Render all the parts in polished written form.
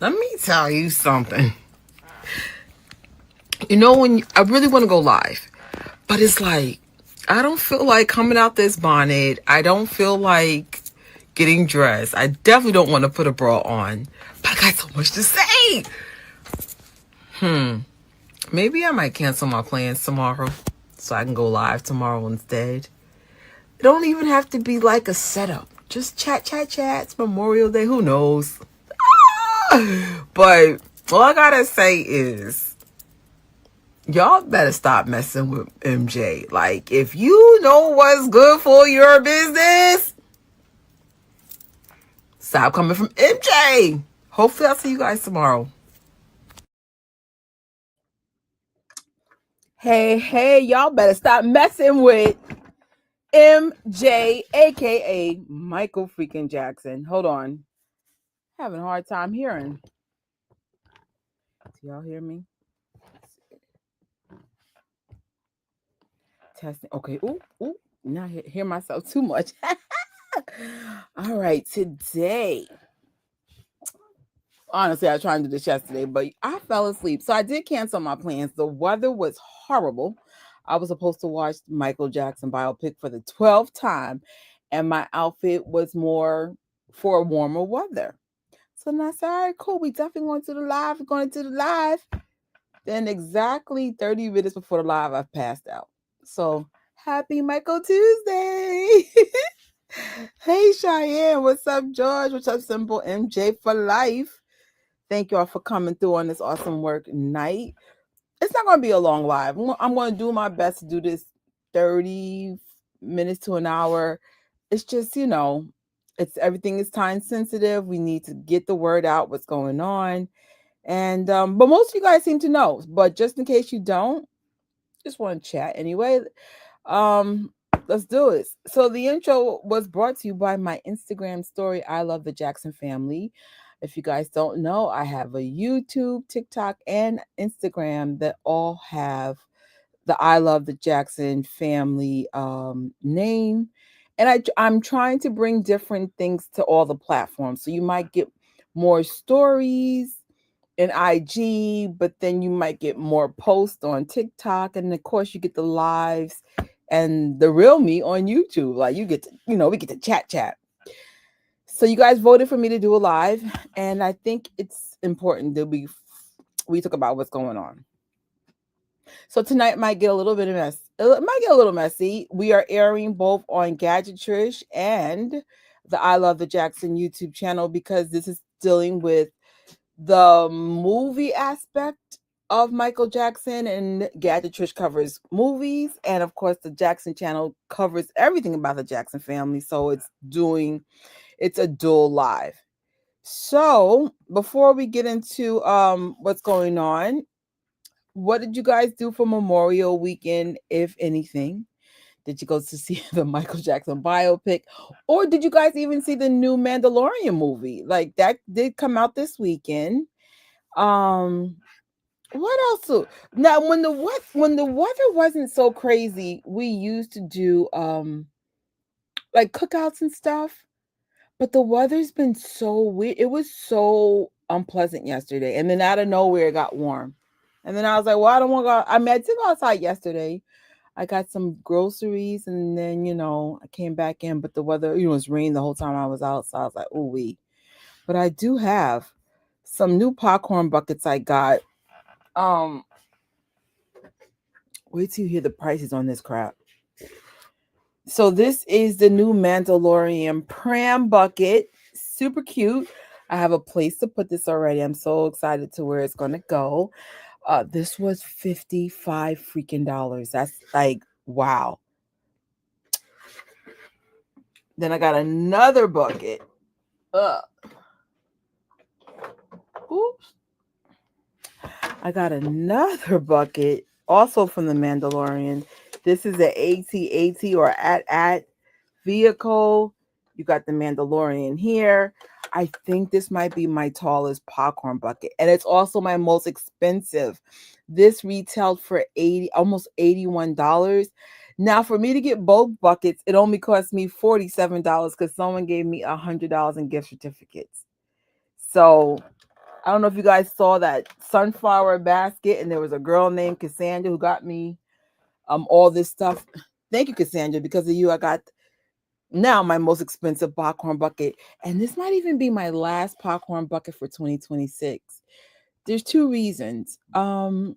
Let me tell you something. You know, when I really want to go live, but it's like, I don't feel like coming out this bonnet. I don't feel like getting dressed. I definitely don't want to put a bra on. But I got so much to say. Maybe I might cancel my plans tomorrow so I can go live tomorrow instead. It don't even have to be like a setup. Just chat, chat, chat. It's Memorial Day. Who knows? But all I gotta say is, y'all better stop messing with MJ. Like, if you know what's good for your business, stop coming from MJ. Hopefully, I'll see you guys tomorrow. Hey, y'all better stop messing with MJ, aka Michael freaking Jackson. Hold on. Having a hard time hearing. Do y'all hear me? Testing. Okay. Ooh. Not hear myself too much. All right. Today, honestly, I was trying to do this yesterday, but I fell asleep. So I did cancel my plans. The weather was horrible. I was supposed to watch Michael Jackson biopic for the 12th time, and my outfit was more for warmer weather. So then I said, all right, cool. We definitely going to the live. We're going to the live. Then exactly 30 minutes before the live, I've passed out. So happy Michael Tuesday. Hey, Cheyenne. What's up, George? What's up, Simple MJ for life? Thank y'all for coming through on this awesome work night. It's not going to be a long live. I'm going to do my best to do this 30 minutes to an hour. It's just, it's everything is time sensitive. We need to get the word out, what's going on. And but most of you guys seem to know. But just in case you don't, just want to chat anyway. Um, let's do it. So the intro was brought to you by my Instagram story. I love the Jackson family. If you guys don't know, I have a YouTube, TikTok, and Instagram that all have the I love the Jackson family name. And I'm trying to bring different things to all the platforms. So you might get more stories in IG, but then you might get more posts on TikTok, and of course you get the lives and the real me on YouTube. Like you get to, we get to chat. So you guys voted for me to do a live, and I think it's important that we talk about what's going on. So tonight might get a little bit of mess. It might get a little messy. We are airing both on Gadget Trish and the I Love the Jackson YouTube channel because this is dealing with the movie aspect of Michael Jackson, and Gadget Trish covers movies, and of course the Jackson channel covers everything about the Jackson family. So it's a dual live. So before we get into what's going on, what did you guys do for Memorial Weekend, if anything? Did you go to see the Michael Jackson biopic? Or did you guys even see the new Mandalorian movie? Like that did come out this weekend. What else? Now when the weather wasn't so crazy, we used to do like cookouts and stuff. But the weather's been so weird. It was so unpleasant yesterday. And then out of nowhere it got warm. And then I was like, well, I don't want to go. I mean, I did go outside yesterday. I got some groceries and then, I came back in, but the weather, it was raining the whole time I was out. So I was like, oh, but I do have some new popcorn buckets I got. Wait till you hear the prices on this crap. So this is the new Mandalorian pram bucket. Super cute. I have a place to put this already. I'm so excited to where it's going to go. This was $55 freaking dollars. That's like, wow. Then I got another bucket. Oops. I got another bucket also from the Mandalorian. This is the AT-AT or at vehicle. You got the Mandalorian here. I think this might be my tallest popcorn bucket. And it's also my most expensive. This retailed for almost $81. Now, for me to get both buckets, it only cost me $47 because someone gave me $100 in gift certificates. So I don't know if you guys saw that sunflower basket, and there was a girl named Cassandra who got me all this stuff. Thank you, Cassandra. Because of you, I got now my most expensive popcorn bucket, and this might even be my last popcorn bucket for 2026. There's two reasons. I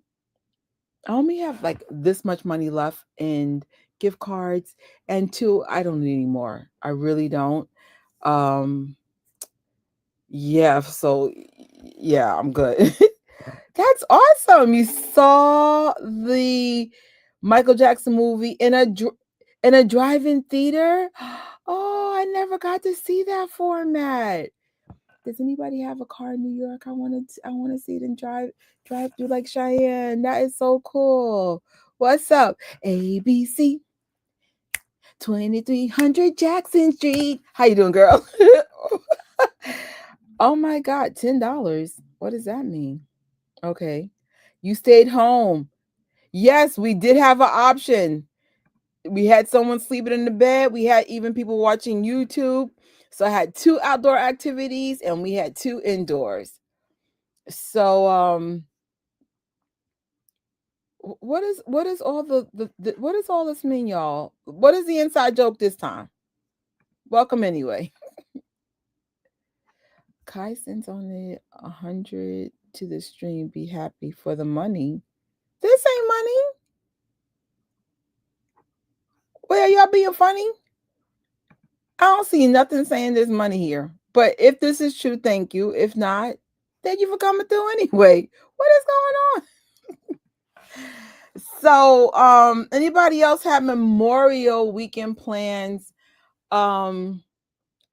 only have like this much money left in gift cards, and two, I don't need any more. I really don't. Um, yeah, so yeah, I'm good. That's awesome. You saw the Michael Jackson movie in a drive-in theater? Oh, I never got to see that format. Does anybody have a car in New York? I want to see it and drive through like Cheyenne. That is so cool. What's up? ABC 2300 Jackson Street. How you doing, girl? Oh my God, $10. What does that mean? Okay. You stayed home. Yes, we did have an option. We had someone sleeping in the bed. We had even people watching YouTube. So I had two outdoor activities and we had two indoors. So what is all the what does all this mean, y'all? What is the inside joke this time? Welcome anyway. Kai sends only 100 to the stream. Be happy for the money. This ain't money. Well, y'all being funny? I don't see nothing saying there's money here. But if this is true, thank you. If not, thank you for coming through anyway. What is going on? So, anybody else have Memorial weekend plans?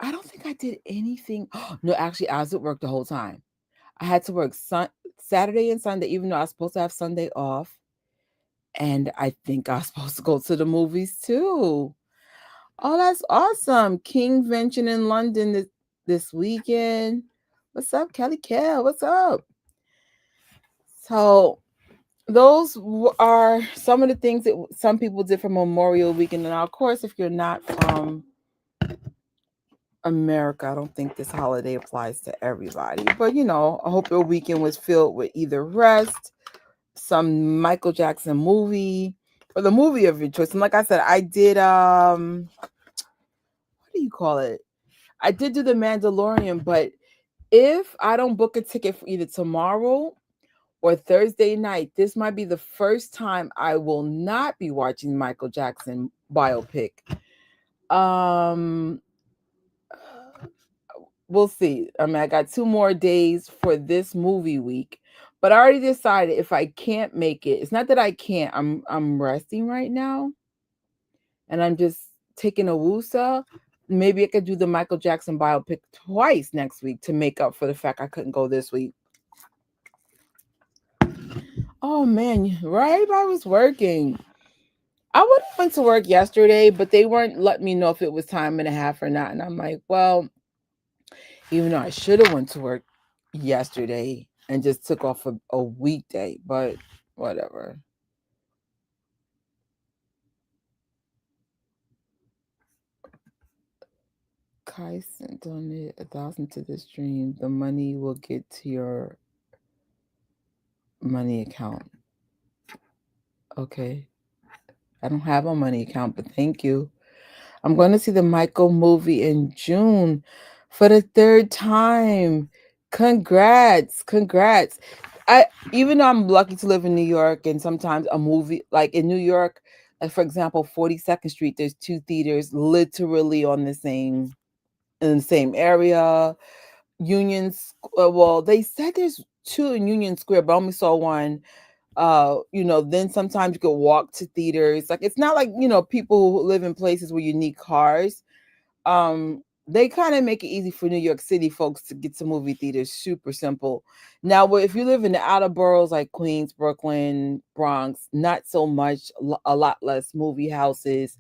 I don't think I did anything. No, actually, I was at work the whole time. I had to work Saturday and Sunday, even though I was supposed to have Sunday off. And I think I was supposed to go to the movies too. Oh, that's awesome. Kingvention in London this weekend. What's up, Kelly Kell? What's up? So those are some of the things that some people did for Memorial Weekend. And of course, if you're not from America, I don't think this holiday applies to everybody. But you know, I hope your weekend was filled with either rest, some Michael Jackson movie, or the movie of your choice. And like I said, I did what do you call it? I did do the Mandalorian, but if I don't book a ticket for either tomorrow or Thursday night, this might be the first time I will not be watching Michael Jackson biopic. Um we'll see. I mean, I got 2 more days for this movie week, but I already decided if I can't make it, it's not that I can't. I'm resting right now, and I'm just taking a woosah. Maybe I could do the Michael Jackson biopic twice next week to make up for the fact I couldn't go this week. Oh man, right? I was working. I would have went to work yesterday, but they weren't letting me know if it was time and a half or not. And I'm like, well, even though I should have went to work yesterday and just took off a weekday, but whatever. Kai sent donated 1,000 to the stream. The money will get to your money account. Okay. I don't have a money account, but thank you. I'm going to see the Michael movie in June for the third time. Congrats. Congrats. I even though I'm lucky to live in New York and sometimes a movie like in New York, like for example, 42nd Street, there's two theaters literally on the same in the same area. Well, they said there's two in Union Square, but I only saw one. You know, then sometimes you could walk to theaters. Like it's not like, you know, people who live in places where you need cars. They kind of make it easy for New York City folks to get to movie theaters. Super simple. Now, if you live in the outer boroughs like Queens, Brooklyn, Bronx, not so much. A lot less movie houses.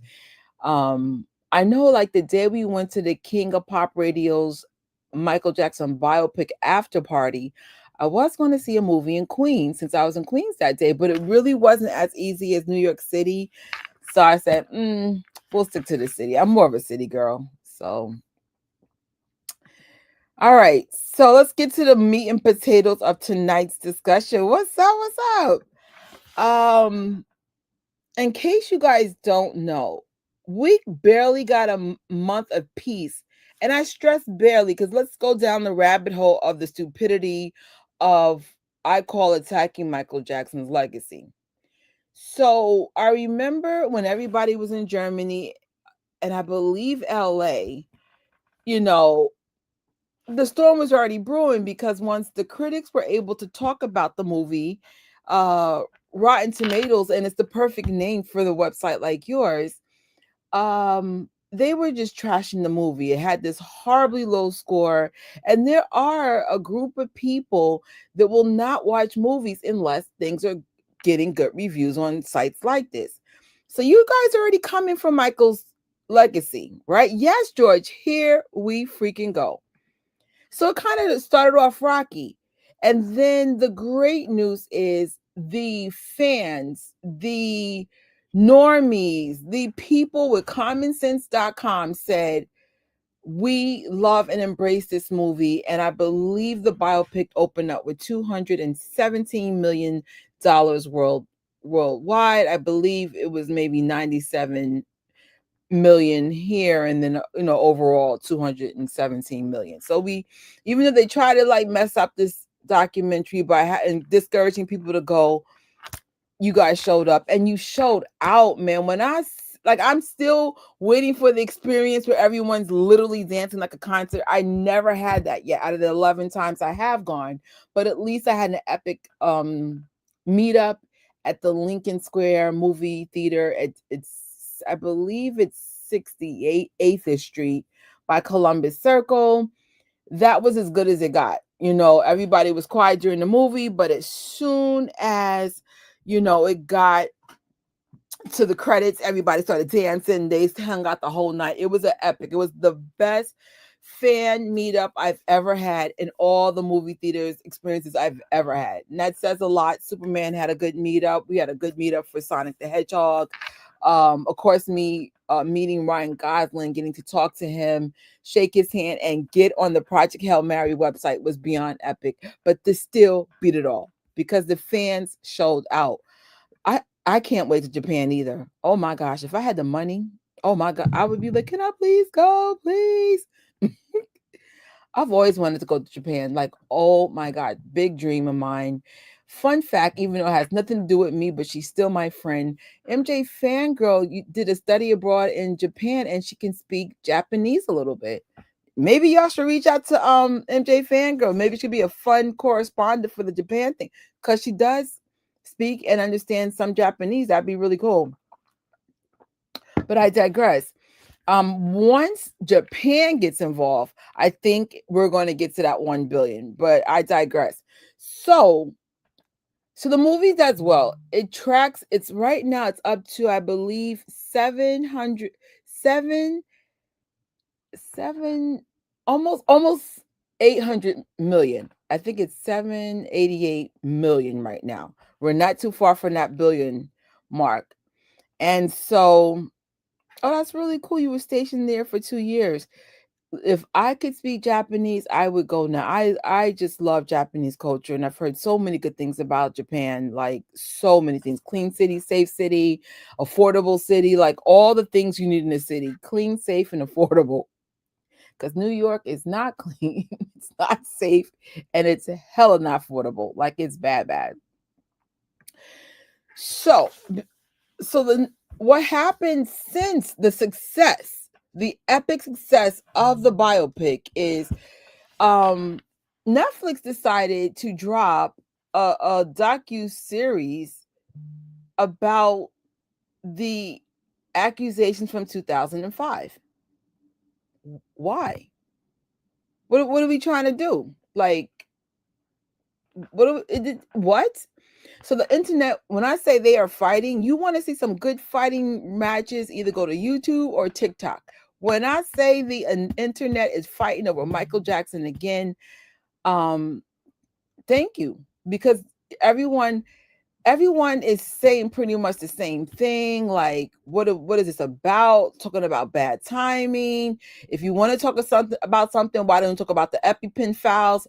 I know like the day we went to the King of Pop Radio's Michael Jackson biopic after party, I was going to see a movie in Queens since I was in Queens that day, but it really wasn't as easy as New York City. So I said, we'll stick to the city. I'm more of a city girl. So All right, so let's get to the meat and potatoes of tonight's discussion. What's up? What's up? In case you guys don't know, we barely got a month of peace, and I stress barely because let's go down the rabbit hole of the stupidity of I call attacking Michael Jackson's legacy. So I remember when everybody was in Germany and I believe LA, you know, the storm was already brewing because once the critics were able to talk about the movie, uh, Rotten Tomatoes, and it's the perfect name for the website like yours, they were just trashing the movie. It had this horribly low score, and there are a group of people that will not watch movies unless things are getting good reviews on sites like this. So you guys are already coming from Michael's legacy, right? Yes, George, here we freaking go. So it kind of started off rocky. And then the great news is the fans, the normies, the people with commonsense.com said, we love and embrace this movie. And I believe the biopic opened up with $217 million worldwide. I believe it was maybe 97 million here, and then overall 217 million. So we, even if they try to like mess up this documentary by discouraging people to go, you guys showed up and you showed out, man. When I'm still waiting for the experience where everyone's literally dancing like a concert. I never had that yet out of the 11 times I have gone, but at least I had an epic meetup at the Lincoln Square movie theater. It's I believe it's 68 8th Street by Columbus Circle. That was as good as it got. Everybody was quiet during the movie, but as soon as it got to the credits, everybody started dancing. They hung out the whole night. It was an epic. It was the best fan meetup I've ever had in all the movie theaters experiences I've ever had. And that says a lot. Superman had a good meetup. We had a good meetup for Sonic the Hedgehog. Of course, me meeting Ryan Gosling, getting to talk to him, shake his hand, and get on the Project Hail Mary website was beyond epic. But this still beat it all because the fans showed out. I can't wait to Japan either. Oh my gosh, if I had the money, oh my god, I would be like, can I please go, please? I've always wanted to go to Japan. Like, oh my god, big dream of mine. Fun fact, even though it has nothing to do with me, but she's still my friend. MJ Fangirl did a study abroad in Japan and she can speak Japanese a little bit. Maybe y'all should reach out to MJ Fangirl. Maybe she could be a fun correspondent for the Japan thing. Because she does speak and understand some Japanese. That'd be really cool. But I digress. Once Japan gets involved, I think we're going to get to that 1 billion, but I digress. So the movie does well. It tracks, it's right now, it's up to, I believe, 700, 7, 7, almost 800 million. I think it's 788 million right now. We're not too far from that billion mark. And so, oh, that's really cool. You were stationed there for 2 years. If I could speak Japanese, I would go now. I just love Japanese culture, and I've heard so many good things about Japan, like so many things. Clean city, safe city, affordable city, like all the things you need in a city. Clean, safe, and affordable. Because New York is not clean, it's not safe, and it's hella not affordable. Like it's bad. So then what happened since the epic success of the biopic is Netflix decided to drop a docu-series about the accusations from 2005. Why? What are we trying to do? Like, what? So the internet, when I say they are fighting, you want to see some good fighting matches, either go to YouTube or TikTok. When I say the internet is fighting over Michael Jackson again, thank you. Because everyone everyone is saying pretty much the same thing. Like, what is this about? Talking about bad timing. If you want to talk about something, why don't you talk about the EpiPen files?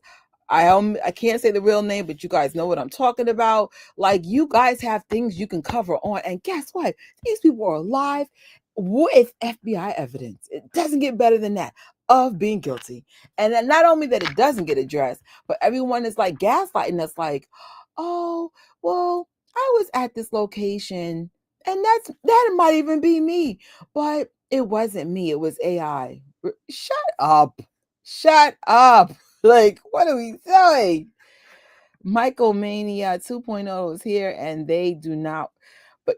I can't say the real name, but you guys know what I'm talking about. Like, you guys have things you can cover on, and guess what? These people are alive with FBI evidence. It doesn't get better than that of being guilty. And then not only that it doesn't get addressed, but everyone is like gaslighting us, like, oh, well, I was at this location, and that might even be me, but it wasn't me. It was AI. Shut up. Shut up. Like, what are we doing? Michael Mania 2.0 is here, and they do not. But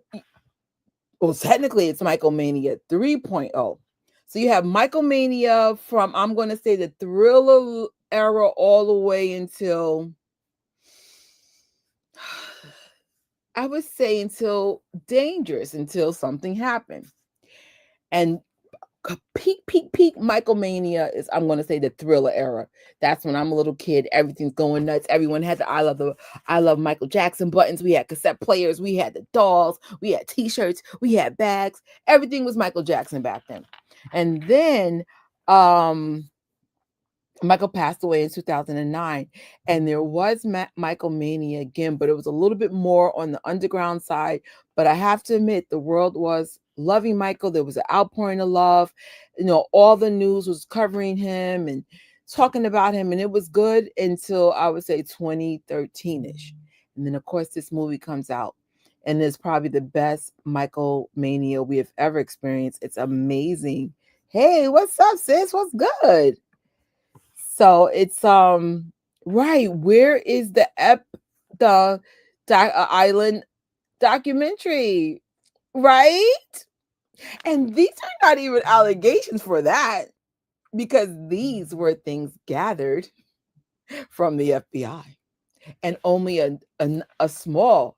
well, technically, it's Michael Mania 3.0. So you have Michael Mania from, I'm going to say, the thriller era all the way until, I would say, until Dangerous, until something happened. And peak Michael Mania is, I'm going to say, the thriller era. That's when I'm a little kid. Everything's going nuts. Everyone had the I love Michael Jackson buttons. We had cassette players. We had the dolls. We had T-shirts. We had bags. Everything was Michael Jackson back then. And then Michael passed away in 2009, and there was Michael Mania again, but it was a little bit more on the underground side. But I have to admit, the world was loving Michael. There was an outpouring of love. All the news was covering him and talking about him, and it was good until, I would say, 2013-ish. And then, of course, this movie comes out, and it's probably the best Michael Mania we have ever experienced. It's amazing. Hey, what's up, sis? What's good? So it's right. Where is the island documentary? Right? And these are not even allegations for that, because these were things gathered from the FBI, and only a small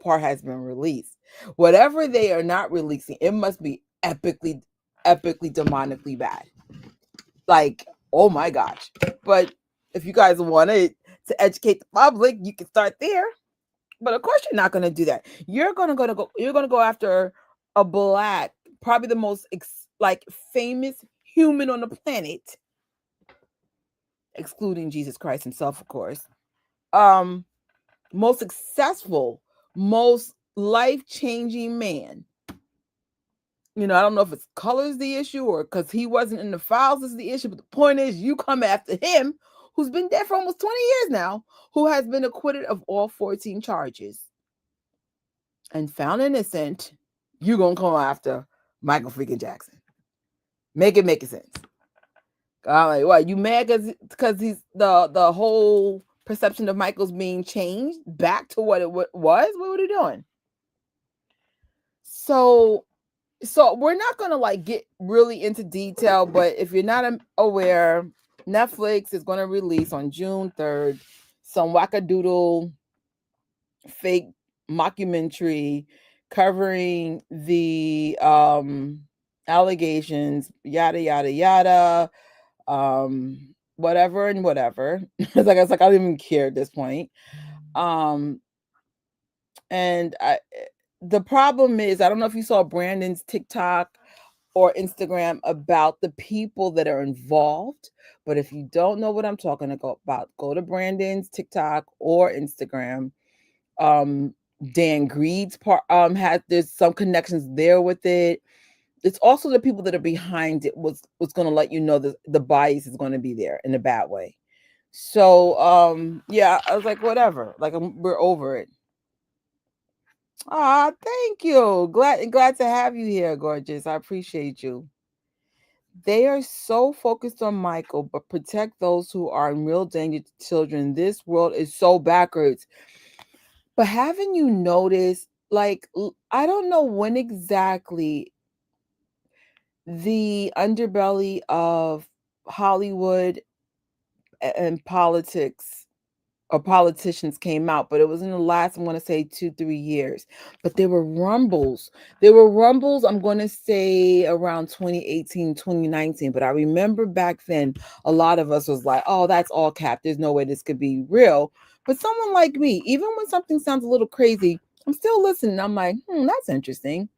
part has been released. Whatever they are not releasing, it must be epically demonically bad. Like, oh my gosh. But if you guys wanted to educate the public, you can start there. But of course, you're not going to do that. You're going to go after a black, probably the most famous human on the planet, excluding Jesus Christ himself, of course. Most successful, most life-changing man. I don't know if it's color's the issue or because he wasn't in the files is the issue, but the point is, you come after him, who's been dead for almost 20 years now, who has been acquitted of all 14 charges and found innocent. You're going to come after Michael freaking Jackson. Make it sense. I'm like, what, you mad because he's the whole perception of Michael's being changed back to what it was? What were they doing? So we're not going to get really into detail, but if you're not aware, Netflix is going to release on June 3rd some wackadoodle fake mockumentary covering the allegations, yada yada yada, whatever and whatever. It's like I don't even care at this point. And the problem is, I don't know if you saw Brandon's TikTok or Instagram about the people that are involved. But if you don't know what I'm talking about, go to Brandon's TikTok or Instagram. Dan Greed's part there's some connections there with it. It's also the people that are behind it was going to let you know the bias is going to be there in a bad way. So yeah, I was like, whatever. Like, we're over it. Ah, thank you. Glad to have you here, gorgeous. I appreciate you. They are so focused on Michael, but protect those who are in real danger to children. This world is so backwards. But haven't you noticed, I don't know when exactly the underbelly of Hollywood and politics or politicians came out, but it was in the last, I'm going to say 2-3 years. But there were rumbles. I'm going to say around 2018, 2019. But I remember back then, a lot of us was like, oh, that's all cap. There's no way this could be real. But someone like me, even when something sounds a little crazy, I'm still listening. I'm like, that's interesting.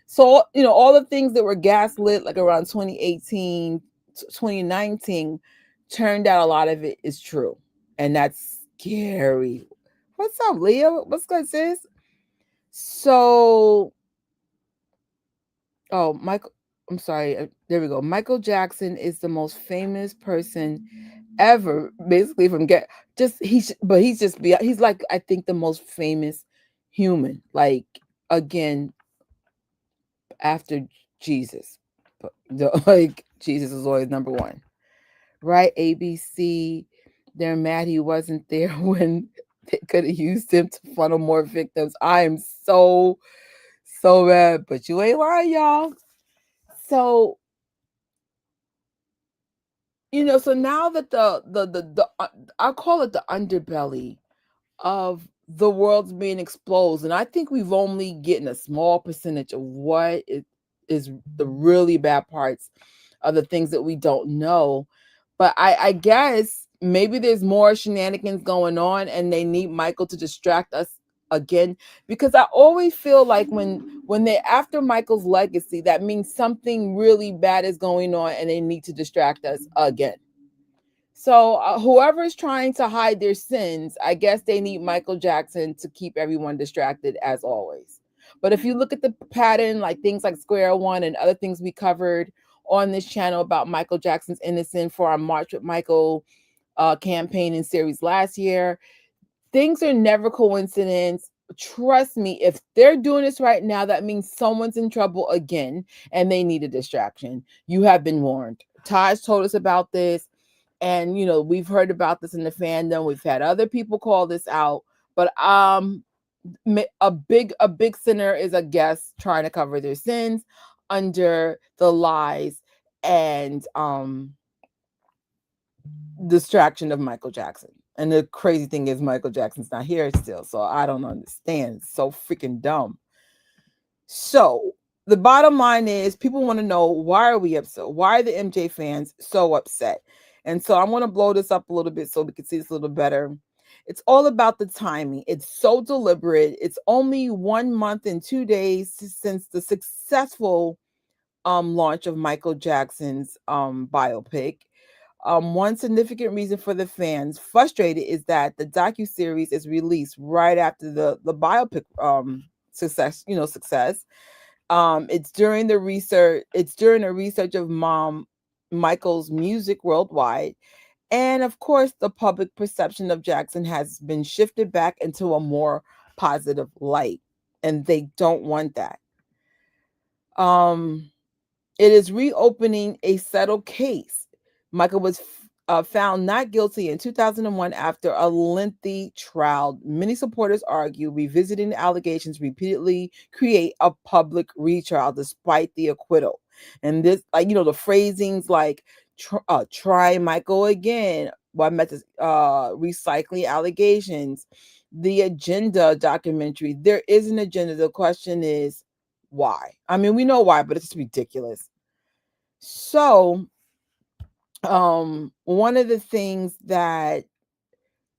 So, all the things that were gaslit like around 2018, 2019, turned out a lot of it is true. And that's scary. What's up, Leah? What's good, sis? So, oh, Michael, I'm sorry. There we go. Michael Jackson is the most famous person ever, basically from get just but he's like, I think, the most famous human. Like, again, after Jesus. But like, Jesus is always number one. Right? ABC, they're mad he wasn't there when they could have used him to funnel more victims. I am so mad, but you ain't lying, y'all. So, so now that I call it the underbelly of the world's being exposed, and I think we've only getting a small percentage of what is the really bad parts of the things that we don't know. But I guess maybe there's more shenanigans going on, and they need Michael to distract us again, because I always feel like when they're after Michael's legacy, that means something really bad is going on, and they need to distract us again. So whoever is trying to hide their sins, I guess they need Michael Jackson to keep everyone distracted as always. But if you look at the pattern, like things like Square One and other things we covered on this channel about Michael Jackson's innocence for our March with Michael campaign and series last year, things are never coincidence. Trust me, if they're doing this right now, that means someone's in trouble again and they need a distraction. You have been warned. Taj told us about this. And we've heard about this in the fandom. We've had other people call this out, but a big sinner is a guest trying to cover their sins under the lies and distraction of Michael Jackson. And the crazy thing is, Michael Jackson's not here still, so I don't understand. It's so freaking dumb. So the bottom line is, people want to know, why are we upset? Why are the MJ fans so upset? And so I'm going to blow this up a little bit so we can see this a little better. It's all about the timing. It's so deliberate. It's only 1 month and 2 days since the successful launch of Michael Jackson's biopic. One significant reason for the fans frustrated is that the docuseries is released right after the biopic success. It's during the research of Michael's music worldwide. And of course, the public perception of Jackson has been shifted back into a more positive light. And they don't want that. It is reopening a settled case. Michael was found not guilty in 2001 after a lengthy trial. Many supporters argue revisiting the allegations repeatedly create a public retrial despite the acquittal. And this, like, the phrasings like try Michael again, by methods, recycling allegations, the agenda documentary. There is an agenda. The question is, why? I mean, we know why, but it's ridiculous. So, one of the things that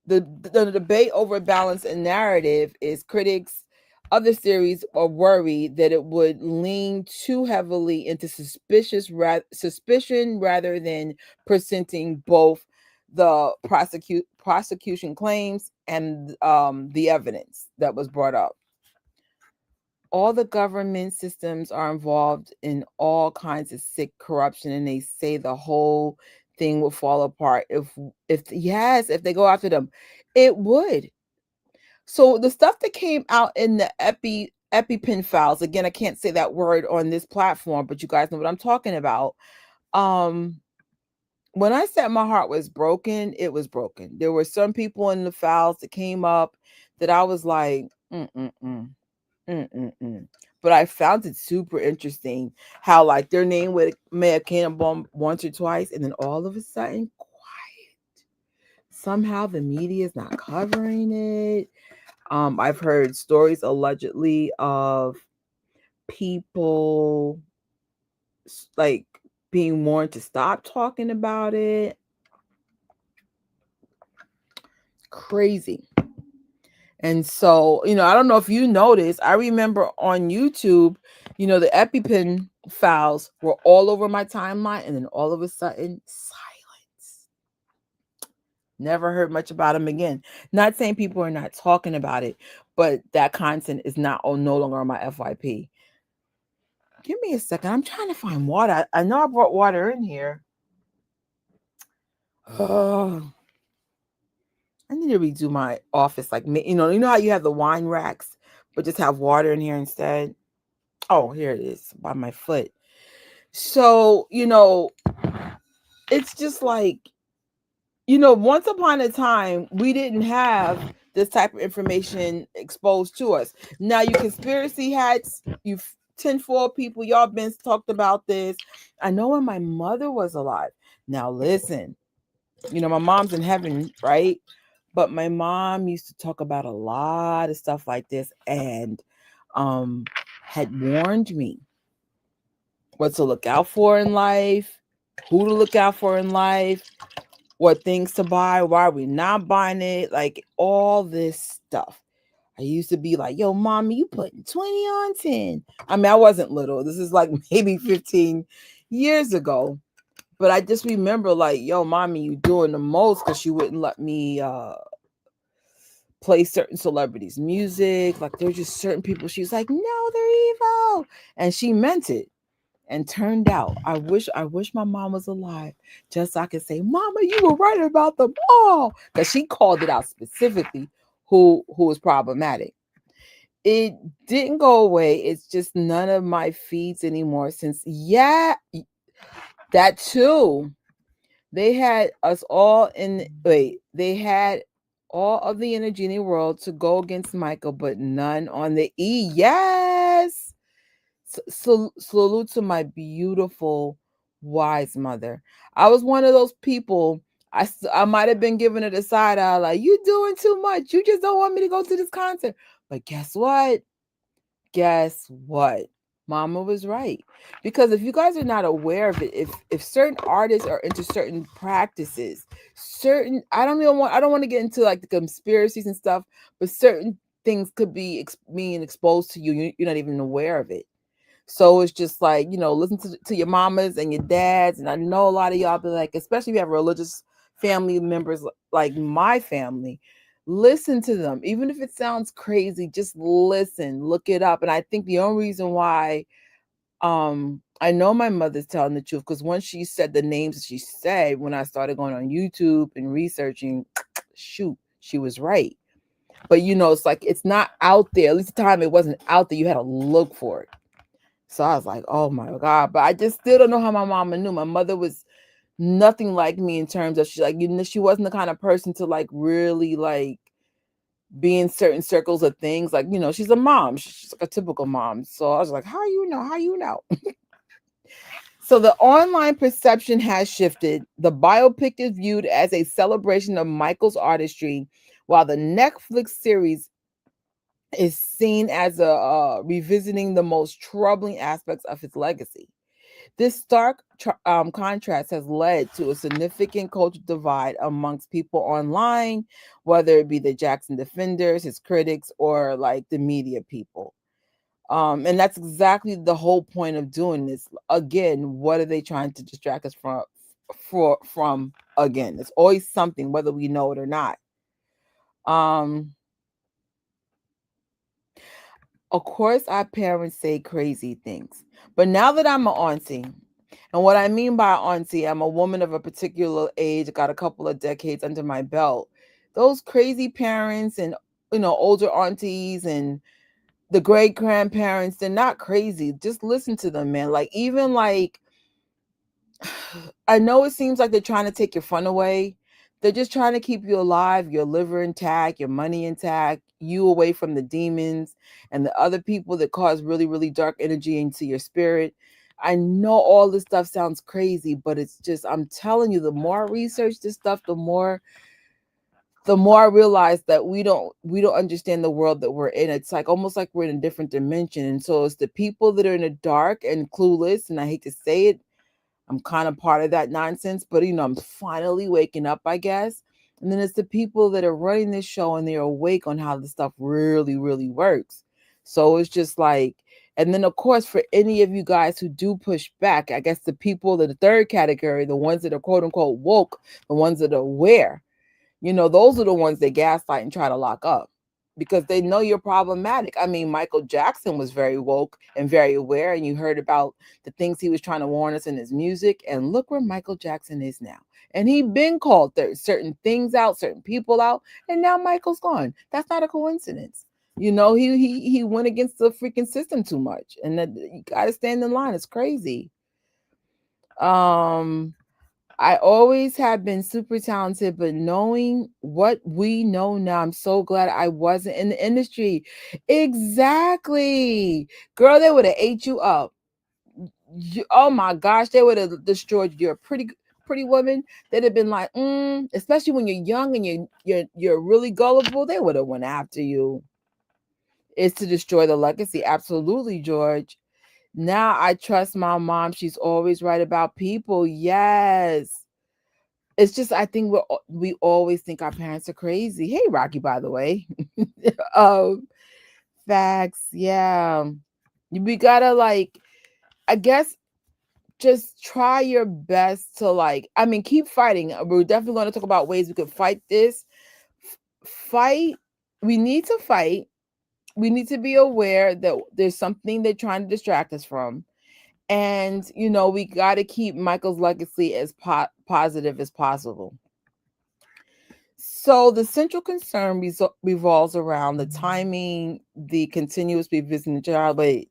the debate over balance and narrative is, critics of the series are worried that it would lean too heavily into suspicion rather than presenting both the prosecution claims and the evidence that was brought up. All the government systems are involved in all kinds of sick corruption, and they say the whole thing will fall apart if they go after them. It would. So the stuff that came out in the EpiPen files, again, I can't say that word on this platform, but you guys know what I'm talking about. When I said my heart was broken, it was broken. There were some people in the files that came up that I was like, but I found it super interesting how, like, their name may have came up once or twice, and then all of a sudden, quiet. Somehow the media is not covering it. I've heard stories allegedly of people like being warned to stop talking about it. Crazy. And so, I don't know if you noticed, I remember on YouTube, the EpiPen files were all over my timeline, and then all of a sudden, silence. Never heard much about them again. Not saying people are not talking about it, but that content is not no longer on my FYP. Give me a second. I'm trying to find water. I know I brought water in here. Oh, I need to redo my office. Like, you know how you have the wine racks, but just have water in here instead. Oh, here it is by my foot. So, it's just like, once upon a time, we didn't have this type of information exposed to us. Now, you conspiracy hats, you tinfoil people, y'all been talked about this. I know when my mother was alive. Now, listen, my mom's in heaven, right? But my mom used to talk about a lot of stuff like this, and had warned me what to look out for in life, who to look out for in life, what things to buy, why are we not buying it, like all this stuff. I used to be like, yo, mommy, you putting 20 on 10. I mean, I wasn't little. This is like maybe 15 years ago. But I just remember like, yo, mommy, you doing the most, because she wouldn't let me play certain celebrities' music. Like there's just certain people. She's like, no, they're evil. And she meant it. And turned out, I wish my mom was alive, just so I could say, Mama, you were right about them all. Because she called it out specifically who was problematic. It didn't go away. It's just none of my feeds anymore since, that too. They had us all they had all of the energy in the world to go against Michael, but none on the E. Yes. Salute to my beautiful, wise mother. I was one of those people. I might have been giving it a side eye, like, you doing too much. You just don't want me to go to this concert. But guess what? Guess what? Mama was right. Because if you guys are not aware of it, if certain artists are into certain practices, I don't want to get into like the conspiracies and stuff, but certain things could be being exposed to you. You're not even aware of it. So it's just like, listen to your mamas and your dads. And I know a lot of y'all be like, especially if you have religious family members like my family, listen to them. Even if it sounds crazy, just listen, look it up. And I think the only reason why I know my mother's telling the truth, because once she said the names that she said, when I started going on YouTube and researching, shoot, she was right. But it's like it's not out there. At least the time it wasn't out there. You had to look for it. So I was like, oh my God. But I just still don't know how my mama knew. My mother was nothing like me in terms of she wasn't the kind of person to like really like be in certain circles of things. Like, she's a mom. She's like a typical mom. So I was like, how you know? How you know? So the online perception has shifted. The biopic is viewed as a celebration of Michael's artistry, while the Netflix series is seen as a revisiting the most troubling aspects of his legacy. This stark contrast has led to a significant cultural divide amongst people online, whether it be the Jackson defenders, his critics, or like the media people. And that's exactly the whole point of doing this. Again, what are they trying to distract us from again? It's always something, whether we know it or not. Um, Of course, our parents say crazy things. But now that I'm an auntie, and what I mean by auntie, I'm a woman of a particular age, got a couple of decades under my belt. Those crazy parents and, older aunties and the great grandparents, they're not crazy. Just listen to them, man. Like, even like, I know it seems like they're trying to take your fun away. They're just trying to keep you alive, your liver intact, your money intact, you away from the demons and the other people that cause really, really dark energy into your spirit. I know all this stuff sounds crazy, but it's just, I'm telling you, the more I research this stuff, the more I realize that we don't understand the world that we're in. It's like almost like we're in a different dimension. And so it's the people that are in the dark and clueless, and I hate to say it, I'm kind of part of that nonsense, but I'm finally waking up, I guess. And then it's the people that are running this show and they're awake on how the stuff really, really works. So it's just like, and then of course, for any of you guys who do push back, I guess the people in the third category, the ones that are quote unquote woke, the ones that are aware, those are the ones that gaslight and try to lock up because they know you're problematic. I mean, Michael Jackson was very woke and very aware, and you heard about the things he was trying to warn us in his music. And look where Michael Jackson is now. And he been called certain things out, certain people out, and now Michael's gone. That's not a coincidence. He went against the freaking system too much, and that you got to stand in line. It's crazy. Um, I always have been super talented, but knowing what we know now, I'm so glad I wasn't in the industry. Exactly. Girl, they would have ate you up. Oh my gosh, they would have destroyed you. You're a pretty woman. They'd have been like, especially when you're young and you're really gullible, they would have went after you. It's to destroy the legacy. Absolutely, George. Now I trust my mom. She's always right about people. Yes. It's just I think we always think our parents are crazy. Hey, Rocky, by the way. um, Facts, yeah. We gotta I guess just try your best to keep fighting. We're definitely going to talk about ways we could fight this. Fight. We need to fight. We need to be aware that there's something they're trying to distract us from. And, we got to keep Michael's legacy as positive as possible. So the central concern revolves around the timing, the continuous revisiting the child. Wait,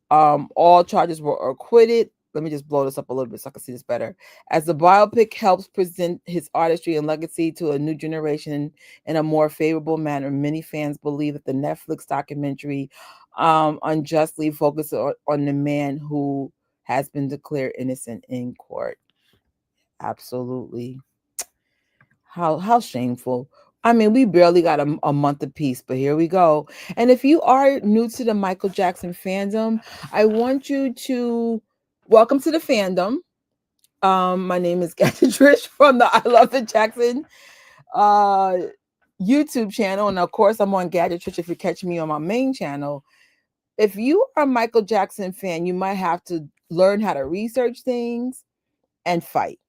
all charges were acquitted. Let me just blow this up a little bit so I can see this better. As the biopic helps present his artistry and legacy to a new generation in a more favorable manner, many fans believe that the Netflix documentary unjustly focuses on the man who has been declared innocent in court. Absolutely. How shameful. I mean, we barely got a month apiece, but here we go. And if you are new to the Michael Jackson fandom, I want you to welcome to the fandom. My name is Gadget Trish from the I Love the Jackson uh YouTube channel. And of course, I'm on Gadget Trish if you catch me on my main channel. If you are a Michael Jackson fan, you might have to learn how to research things and fight.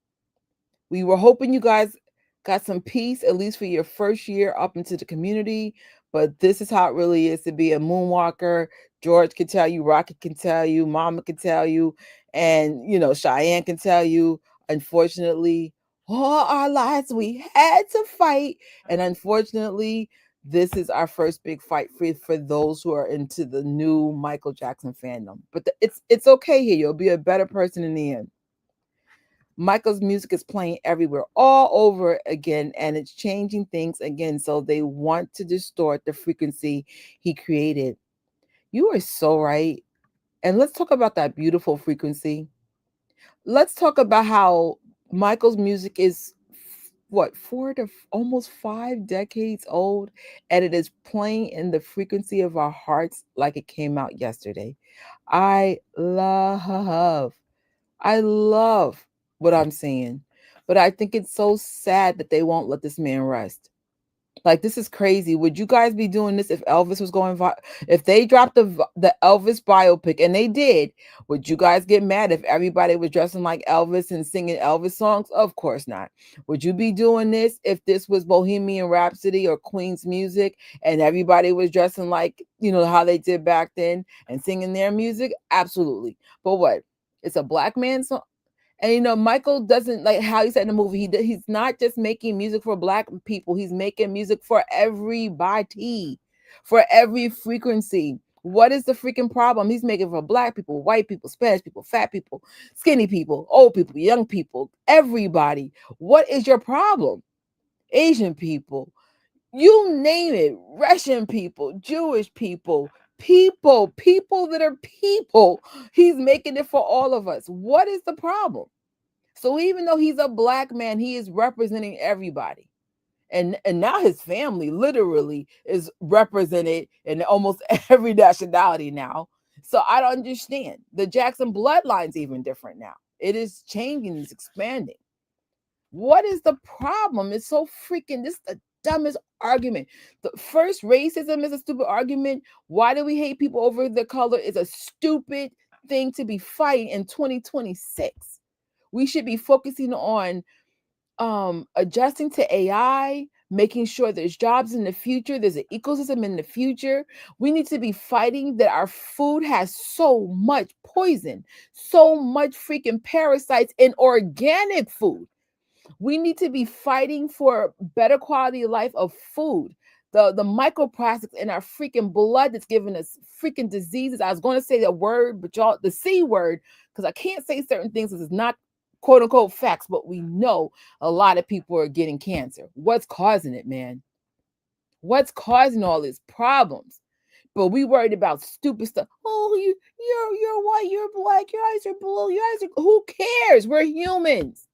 We were hoping you guys got some peace, at least for your first year up into the community. But this is how it really is to be a moonwalker. George can tell you, Rocket can tell you, Mama can tell you, and Cheyenne can tell you. Unfortunately, all our lives we had to fight, and unfortunately, this is our first big fight for those who are into the new Michael Jackson fandom. But it's okay here. You'll be a better person in the end. Michael's music is playing everywhere, all over again, and it's changing things again. So they want to distort the frequency he created. You are so right. And let's talk about that beautiful frequency. Let's talk about how Michael's music is what, 4 to almost 5 decades old, and it is playing in the frequency of our hearts like it came out yesterday. I love I love what I'm seeing, but I think it's so sad that they won't let this man rest. Like, this is crazy. Would you guys be doing this if Elvis was going if they dropped the Elvis biopic, and they did? Would you guys get mad if everybody was dressing like Elvis and singing Elvis songs? Of course not. Would you be doing this if this was Bohemian Rhapsody or Queen's music and everybody was dressing like, how they did back then and singing their music? Absolutely. But what? It's a black man song. And Michael doesn't, like how he said in the movie, he's not just making music for black people, he's making music for everybody, for every frequency. What is the freaking problem? He's making for black people, white people, Spanish people, fat people, skinny people, old people, young people, everybody. What is your problem? Asian people, you name it, Russian people, Jewish people, people that are people. He's making it for all of us. What is the problem? So even though he's a black man, he is representing everybody. And now his family literally is represented in almost every nationality now. So I don't understand. The Jackson bloodline's even different now. It is changing, it's expanding. What is the problem? It's so freaking, this is the dumbest argument. The first, racism is a stupid argument. Why do we hate people over their color is a stupid thing to be fighting in 2026. We should be focusing on adjusting to AI, making sure there's jobs in the future, there's an ecosystem in the future. We need to be fighting that our food has so much poison, so much freaking parasites in organic food. We need to be fighting for better quality of life of food. The microplastics in our freaking blood that's giving us freaking diseases. I was going to say the word, but y'all, the C word, because I can't say certain things because it's not quote unquote facts, but we know a lot of people are getting cancer. What's causing it, man? What's causing all these problems? But we worried about stupid stuff. Oh, you're white, you're black, your eyes are blue, your eyes are, who cares? We're humans.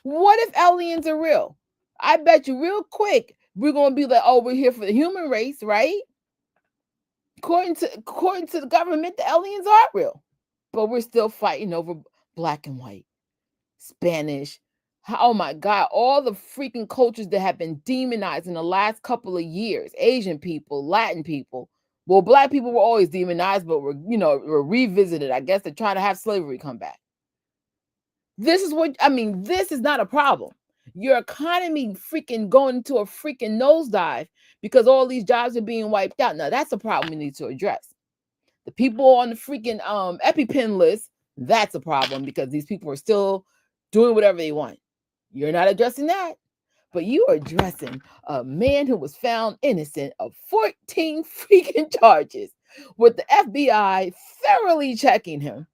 What if aliens are real? I bet you real quick we're gonna be like, oh, we're here for the human race, right? According to the government, the aliens are real, but we're still fighting over black and white, Spanish. Oh my God, all the freaking cultures that have been demonized in the last couple of years. Asian people, Latin people. Well, black people were always demonized, but we're revisited. I guess they're trying to have slavery come back. This is what I mean. This is not a problem. Your economy freaking going into a freaking nosedive because all these jobs are being wiped out. Now that's a problem we need to address. The people on the freaking EpiPen list, that's a problem because these people are still doing whatever they want. You're not addressing that, but you are addressing a man who was found innocent of 14 freaking charges with the FBI thoroughly checking him.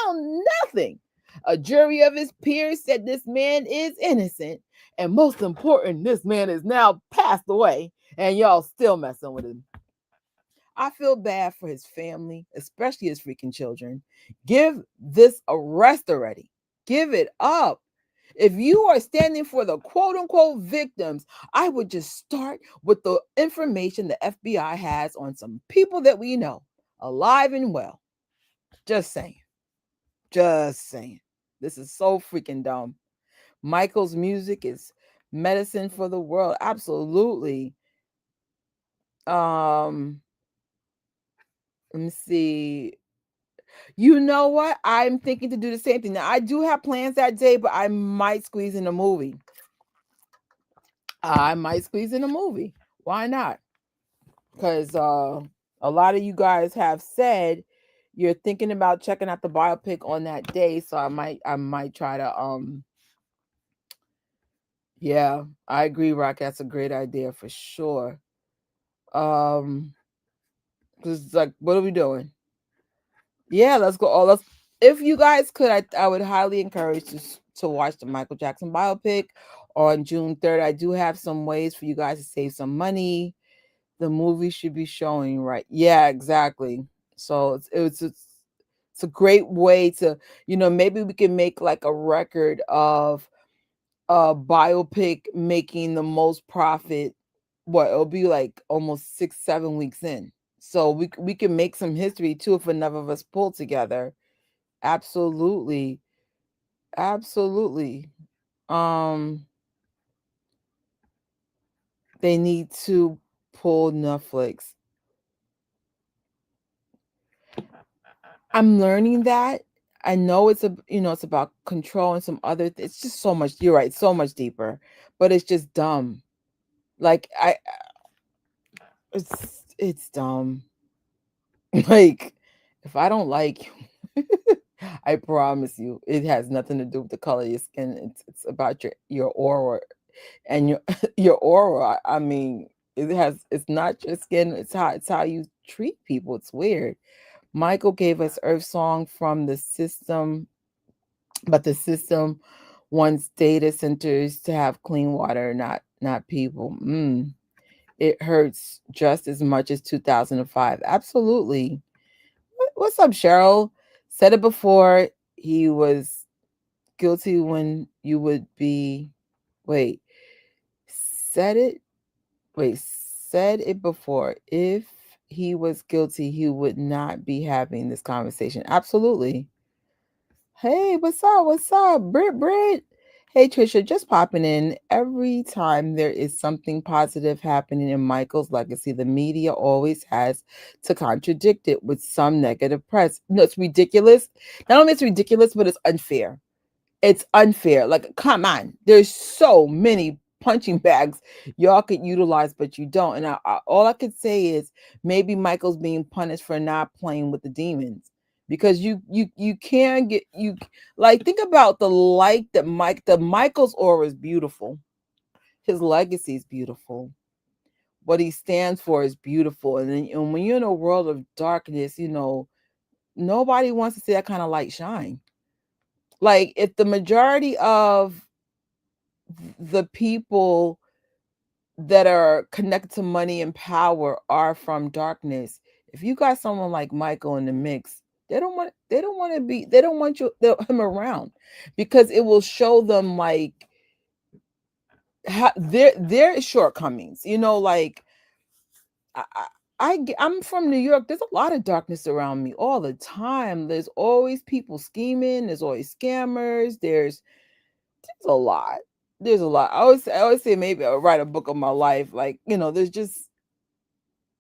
Found nothing. A jury of his peers said this man is innocent. And most important, this man is now passed away. And y'all still messing with him. I feel bad for his family, especially his freaking children. Give this arrest already. Give it up. If you are standing for the quote unquote victims, I would just start with the information the FBI has on some people that we know, alive and well. Just saying. Just saying. This is so freaking dumb. Michael's music is medicine for the world. Absolutely. Um, let me see. You know what? I'm thinking to do the same thing. Now, I do have plans that day, but I might squeeze in a movie. I might squeeze in a movie. Why not? Because a lot of you guys have said you're thinking about checking out the biopic on that day. So I might try to yeah, I agree, Rock. That's a great idea for sure. Because it's like, what are we doing? Yeah, let's go. Oh, let's. If you guys could, I would highly encourage to watch the Michael Jackson biopic on June 3rd. I do have some ways for you guys to save some money. The movie should be showing right. Yeah, exactly. So it's a great way to, maybe we can make like a record of a biopic making the most profit. What, it'll be like almost 6-7 weeks in. So we can make some history too if enough of us pull together. Absolutely. Absolutely. Um they need to pull Netflix. I'm learning that. I know it's about control and some other it's just so much, you're right, so much deeper. But it's just dumb. Like it's dumb. Like, if I don't like you, I promise you, it has nothing to do with the color of your skin. It's about your aura and your your aura. I mean, it's not your skin. It's how you treat people. It's weird. Michael gave us Earth Song from the system, but the system wants data centers to have clean water, not people. It hurts just as much as 2005. Absolutely. What's up, Cheryl? Said it before. He was guilty when you would be. Wait. Said it. Wait. Said it before. If he was guilty, he would not be having this conversation. Absolutely. Hey, what's up? What's up, Brit? Hey Trisha, just popping in. Every time there is something positive happening in Michael's legacy, the media always has to contradict it with some negative press. No, it's ridiculous. Not only it's ridiculous, but it's unfair. It's unfair. Like, come on. There's so many punching bags y'all could utilize, but you don't. And all I could say is maybe Michael's being punished for not playing with the demons. Because you can't get you like think about the light that Michael's aura is beautiful. His legacy is beautiful. What he stands for is beautiful. And when you're in a world of darkness, nobody wants to see that kind of light shine. Like if the majority of the people that are connected to money and power are from darkness. If you got someone like Michael in the mix, they don't want him around because it will show them like their shortcomings. Like I, I'm from New York. There's a lot of darkness around me all the time. There's always people scheming. There's always scammers. There's a lot. There's a lot. I always say maybe I'll write a book of my life. Like, there's just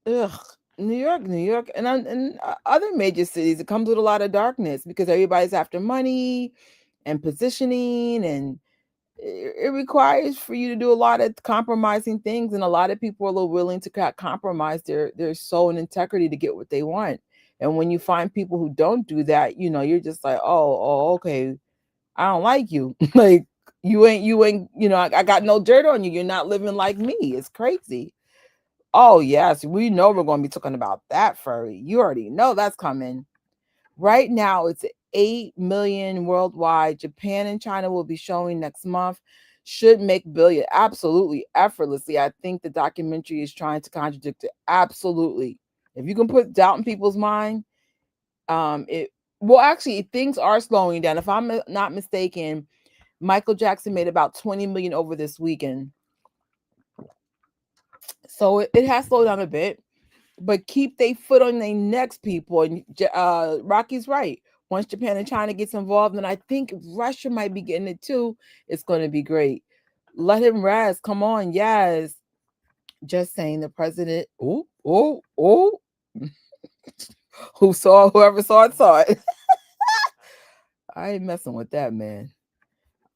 ugh, New York, and other major cities. It comes with a lot of darkness because everybody's after money and positioning, and it requires for you to do a lot of compromising things, and a lot of people are willing to compromise their soul and integrity to get what they want. And when you find people who don't do that, you're just like, oh, okay, I don't like you. Like you ain't, I got no dirt on you. You're not living like me. It's crazy. Oh yes, we know we're going to be talking about that furry. You already know that's coming. Right now it's 8 million worldwide. Japan and China will be showing next month. Should make billion absolutely effortlessly. I think the documentary is trying to contradict it. Absolutely. If you can put doubt in people's mind, it well actually things are slowing down. If I'm not mistaken, Michael Jackson made about 20 million over this weekend. So it has slowed down a bit, but keep their foot on their necks, people. And Rocky's right. Once Japan and China gets involved, and I think Russia might be getting it too, it's going to be great. Let him rest. Come on, yes. Just saying, the president. Oh. Whoever saw it, saw it. I ain't messing with that, man.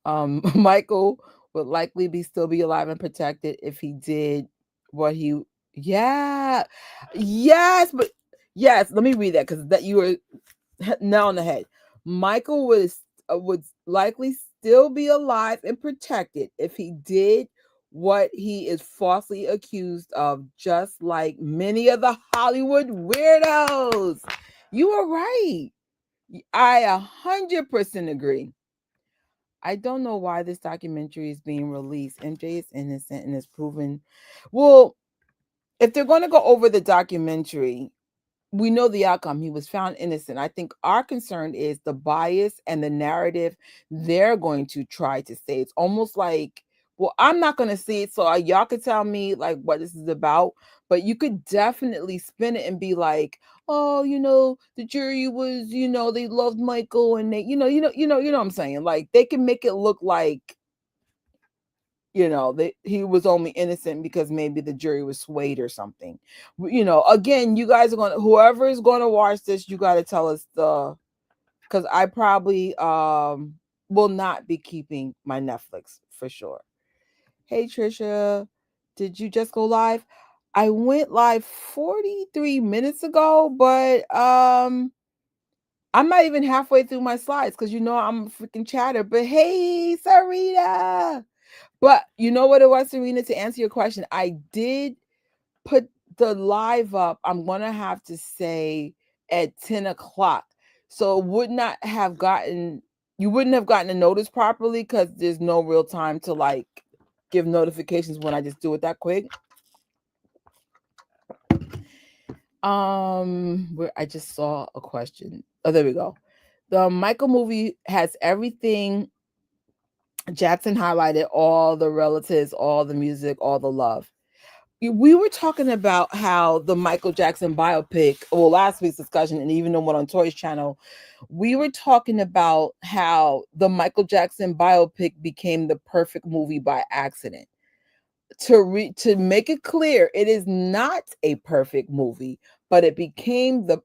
Michael would likely still be alive and protected if he did what he. Yeah, yes, but yes. Let me read that because that you were now on the head. Michael would likely still be alive and protected if he did what he is falsely accused of, just like many of the Hollywood weirdos. You were right. I 100% agree. I don't know why this documentary is being released. MJ is innocent and is proven. Well, if they're going to go over the documentary, we know the outcome. He was found innocent. I think our concern is the bias and the narrative they're going to try to say. It's almost like, well, I'm not going to see it, so y'all could tell me like what this is about. But you could definitely spin it and be like, oh, the jury was, they loved Michael, and they, what I'm saying. Like they can make it look like that he was only innocent because maybe the jury was swayed or something. Again, you guys are going to, whoever is going to watch this, you got to tell us because I probably will not be keeping my Netflix for sure. Hey Trisha, did you just go live? I went live 43 minutes ago, but I'm not even halfway through my slides because I'm a freaking chatter. But hey, Sarita. But you know what it was, Serena, to answer your question, I did put the live up, I'm going to have to say at 10 o'clock. So it would not have gotten, you wouldn't have gotten a notice properly because there's no real time to like give notifications when I just do it that quick. Where I just saw a question. Oh, there we go. The Michael movie has everything Jackson highlighted, all the relatives, all the music, all the love. we were talking about how the Michael Jackson biopic, well, last week's discussion, and even the one on Toy's channel, we were talking about how the Michael Jackson biopic became the perfect movie by accident. To make it clear, it is not a perfect movie, but it became the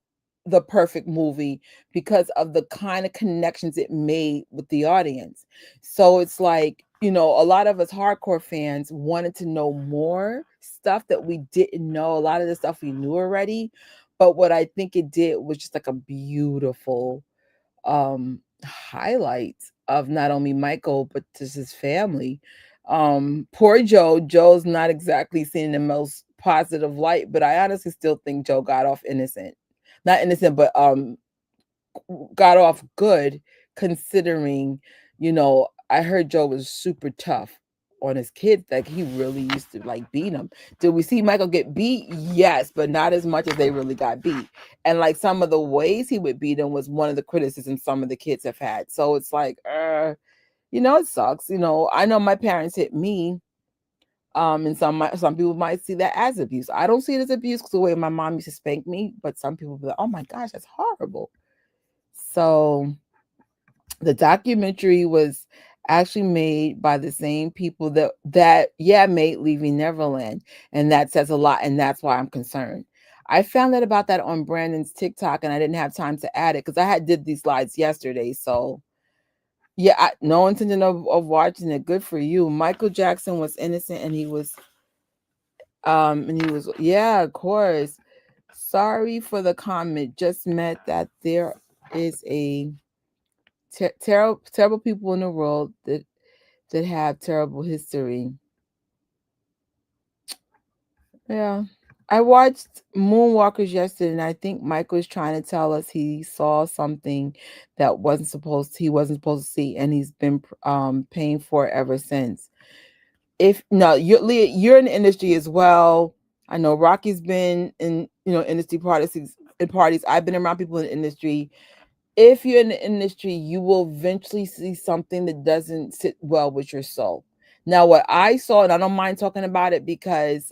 perfect movie because of the kind of connections it made with the audience. So it's like, a lot of us hardcore fans wanted to know more stuff that we didn't know. A lot of the stuff we knew already, but what I think it did was just like a beautiful highlights of not only Michael but just his family. Poor Joe. Joe's not exactly seen in the most positive light, but I honestly still think Joe got off innocent. Not innocent, but got off good considering, I heard Joe was super tough on his kids. Like he really used to like beat them. Did we see Michael get beat? Yes, but not as much as they really got beat. And like some of the ways he would beat them was one of the criticisms some of the kids have had. So it's like, it sucks. I know my parents hit me. And some people might see that as abuse. I don't see it as abuse because the way my mom used to spank me, but some people be like, "Oh my gosh, that's horrible." So the documentary was actually made by the same people that made Leaving Neverland, and that says a lot, and that's why I'm concerned. I found out about that on Brandon's TikTok, and I didn't have time to add it because I had did these slides yesterday. So yeah, no intention of watching it. Good for you. Michael Jackson was innocent, and he was yeah, of course. Sorry for the comment. Just meant that there is a terrible people in the world that have terrible history. Yeah. I watched Moonwalkers yesterday, and I think Michael is trying to tell us he saw something that he wasn't supposed to see, and he's been paying for it ever since. If no, you're Leah, you're in the industry as well. I know Rocky's been in industry parties. I've been around people in the industry. If you're in the industry, you will eventually see something that doesn't sit well with your soul. Now, what I saw, and I don't mind talking about it because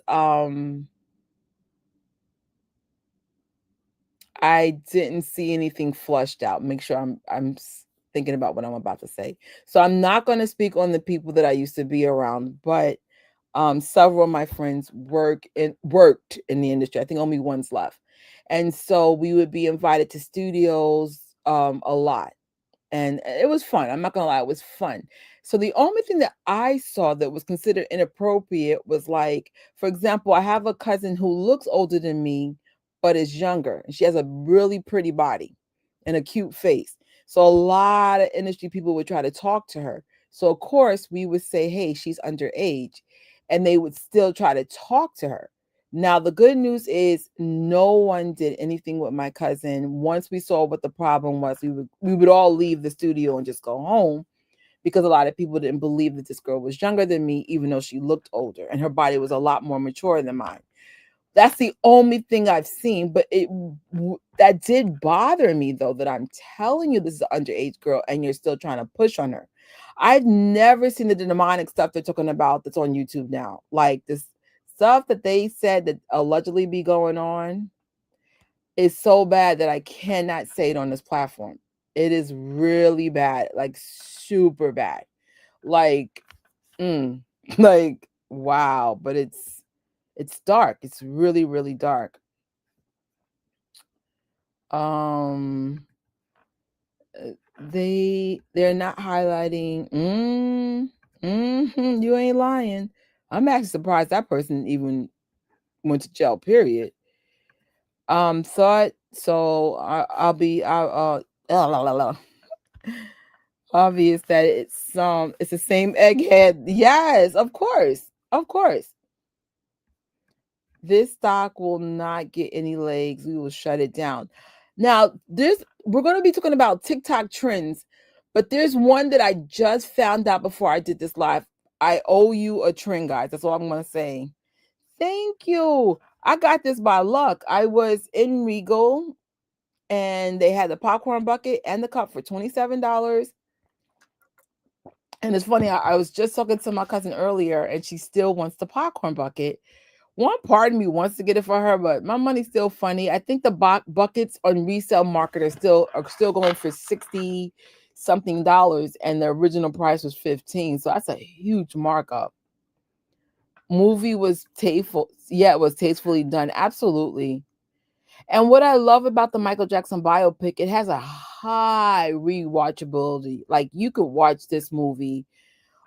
I didn't see anything flushed out. Make sure thinking about what I'm about to say. So I'm not going to speak on the people that I used to be around, but several of my friends worked in the industry. I think only one's left. And so we would be invited to studios a lot. And it was fun. I'm not gonna lie, it was fun. So the only thing that I saw that was considered inappropriate was like, for example, I have a cousin who looks older than me, but is younger, and she has a really pretty body and a cute face. So a lot of industry people would try to talk to her. So of course we would say, "Hey, she's underage," and they would still try to talk to her. Now, the good news is no one did anything with my cousin. Once we saw what the problem was, we would all leave the studio and just go home because a lot of people didn't believe that this girl was younger than me, even though she looked older and her body was a lot more mature than mine. That's the only thing I've seen, but that did bother me though, that I'm telling you this is an underage girl and you're still trying to push on her. I've never seen the demonic stuff they're talking about that's on YouTube now. Like this stuff that they said that allegedly be going on is so bad that I cannot say it on this platform. It is really bad, like super bad. Like, mm, like wow, but it's dark. It's really, really dark. Um, they're not highlighting. You ain't lying. I'm actually surprised that person even went to jail. Period. Thought so. La, la, la. Obvious that it's the same egghead. Yes, of course, of course. This stock will not get any legs. We will shut it down. Now, we're going to be talking about TikTok trends, but there's one that I just found out before I did this live. I owe you a trend, guys. That's all I'm going to say. Thank you. I got this by luck. I was in Regal and they had the popcorn bucket and the cup for $27. And it's funny, I was just talking to my cousin earlier and she still wants the popcorn bucket. One part of me wants to get it for her, but my money's still funny. I think the buckets on resale market are still going for 60 something dollars, and the original price was 15. So that's a huge markup. Movie was tasteful. Yeah, it was tastefully done. Absolutely. And what I love about the Michael Jackson biopic, it has a high rewatchability. Like you could watch this movie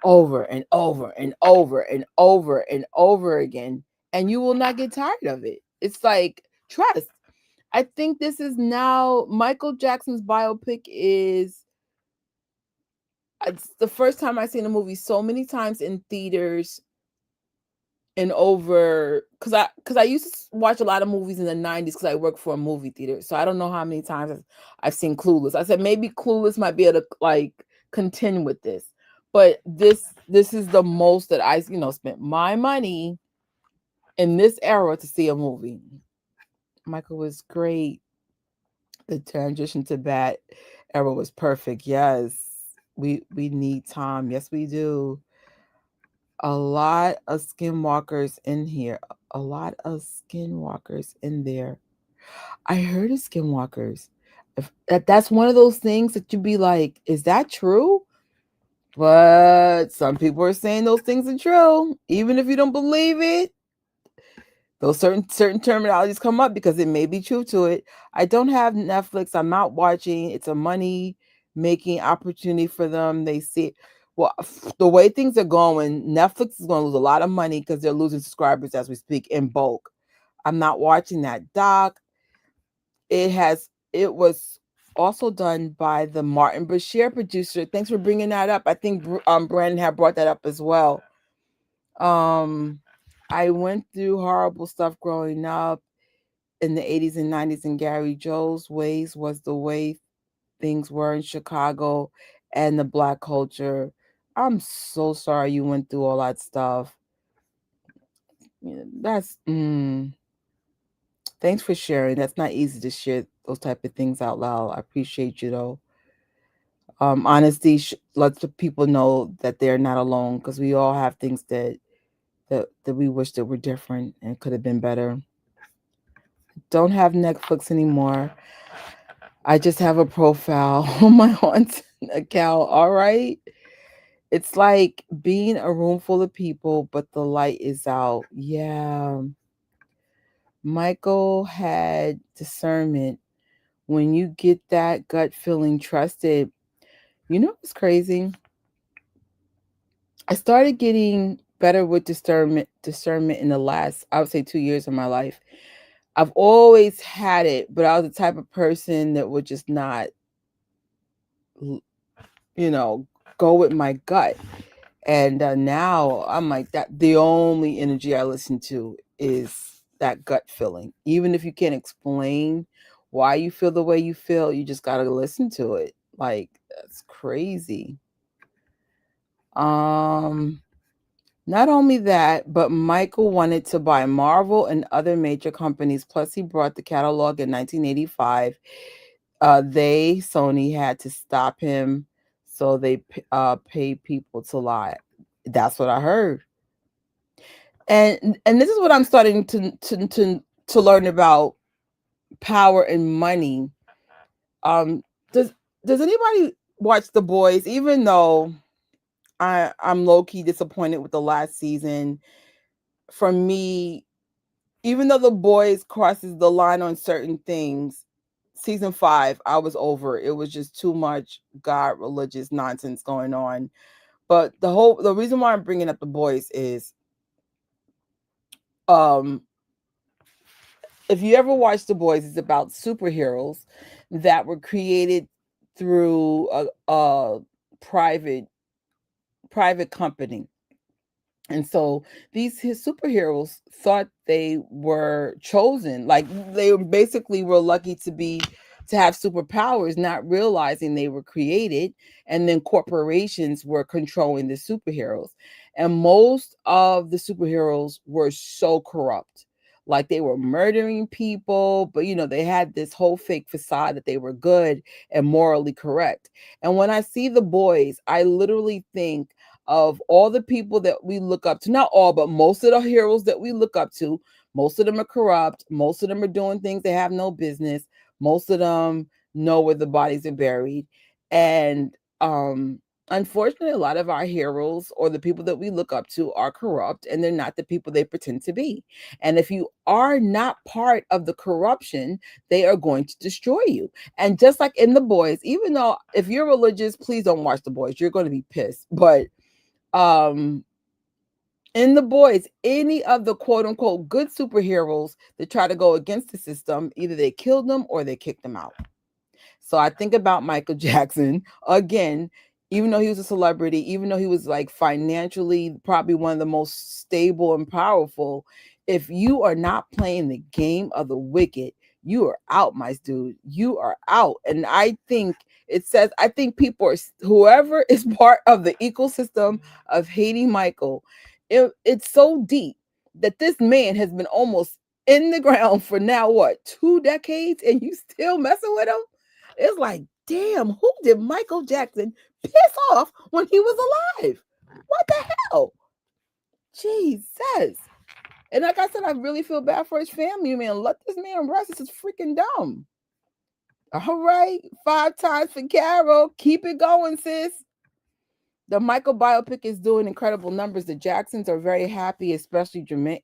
over and over and over and over and over again, and you will not get tired of it. It's like trust. I think this is now Michael Jackson's biopic is it's the first time I've seen a movie so many times in theaters and over because I used to watch a lot of movies in the 90s because I worked for a movie theater. So I don't know how many times I've seen Clueless. I said maybe Clueless might be able to like contend with this. But this is the most that I spent my money in this era to see a movie. Michael was great. The transition to that era was perfect. Yes. We need Tom. Yes, we do. A lot of skinwalkers in here. A lot of skinwalkers in there. I heard of skinwalkers. That's one of those things that you'd be like, is that true? But some people are saying those things are true. Even if you don't believe it, those certain terminologies come up because it may be true to it. I don't have Netflix. I'm not watching. It's a money making opportunity for them. They see well the way things are going, Netflix is going to lose a lot of money because they're losing subscribers as we speak in bulk. I'm not watching that doc. It was also done by the Martin Bashir producer. Thanks for bringing that up. I think Brandon had brought that up as well. Um, I went through horrible stuff growing up in the 80s and 90s, and Gary Joe's ways was the way things were in Chicago and the black culture. I'm so sorry you went through all that stuff. Yeah, thanks for sharing. That's not easy to share those type of things out loud. I appreciate you though. Honesty lets the people know that they're not alone because we all have things that we wish that were different and could have been better. Don't have Netflix anymore. I just have a profile on my aunt's account. All right. It's like being a room full of people, but the light is out. Yeah. Michael had discernment. When you get that gut feeling, trusted. You know what's crazy? I started getting better with discernment in the last, I would say, 2 years of my life. I've always had it, but I was the type of person that would just not, you know, go with my gut. And now I'm like that. The only energy I listen to is that gut feeling. Even if you can't explain why you feel the way you feel, you just got to listen to it. Like, that's crazy. Um, Not only that, but Michael wanted to buy Marvel and other major companies. Plus, he brought the catalog in 1985. Sony had to stop him, so they paid people to lie. That's what I heard. And this is what I'm starting to learn about power and money. Um, does does anybody watch The Boys? Even though I'm low key disappointed with the last season. For me, even though The Boys crosses the line on certain things, season 5 I was over. It was just too much God religious nonsense going on. But the reason why I'm bringing up The Boys is um if you ever watch The Boys, it's about superheroes that were created through a private private company. And so these his superheroes thought they were chosen, like they basically were lucky to have superpowers, not realizing they were created, and then corporations were controlling the superheroes. And most of the superheroes were so corrupt. Like they were murdering people, but they had this whole fake facade that they were good and morally correct. And when I see The Boys, I literally think of all the people that we look up to. Not all, but most of the heroes that we look up to, most of them are corrupt. Most of them are doing things they have no business. Most of them know where the bodies are buried. And unfortunately, a lot of our heroes or the people that we look up to are corrupt, and they're not the people they pretend to be. And if you are not part of the corruption, they are going to destroy you. And just like in The Boys, even though if you're religious, please don't watch The Boys. You're going to be pissed. But um in The Boys, any of the quote unquote good superheroes that try to go against the system, either they killed them or they kicked them out. So I think about Michael Jackson again, even though he was a celebrity, even though he was like financially probably one of the most stable and powerful, if you are not playing the game of the wicked, you are out, my dude. You are out. And I think I think people are, whoever is part of the ecosystem of hating Michael, it's so deep that this man has been almost in the ground for now, what, 2 decades, and you still messing with him? It's like, damn, who did Michael Jackson piss off when he was alive? What the hell? Jesus. And like I said, I really feel bad for his family, man. Let this man rest. This is freaking dumb. All right. 5 times for Carol. Keep it going, sis. The Michael biopic is doing incredible numbers. The Jacksons are very happy, especially Jermaine.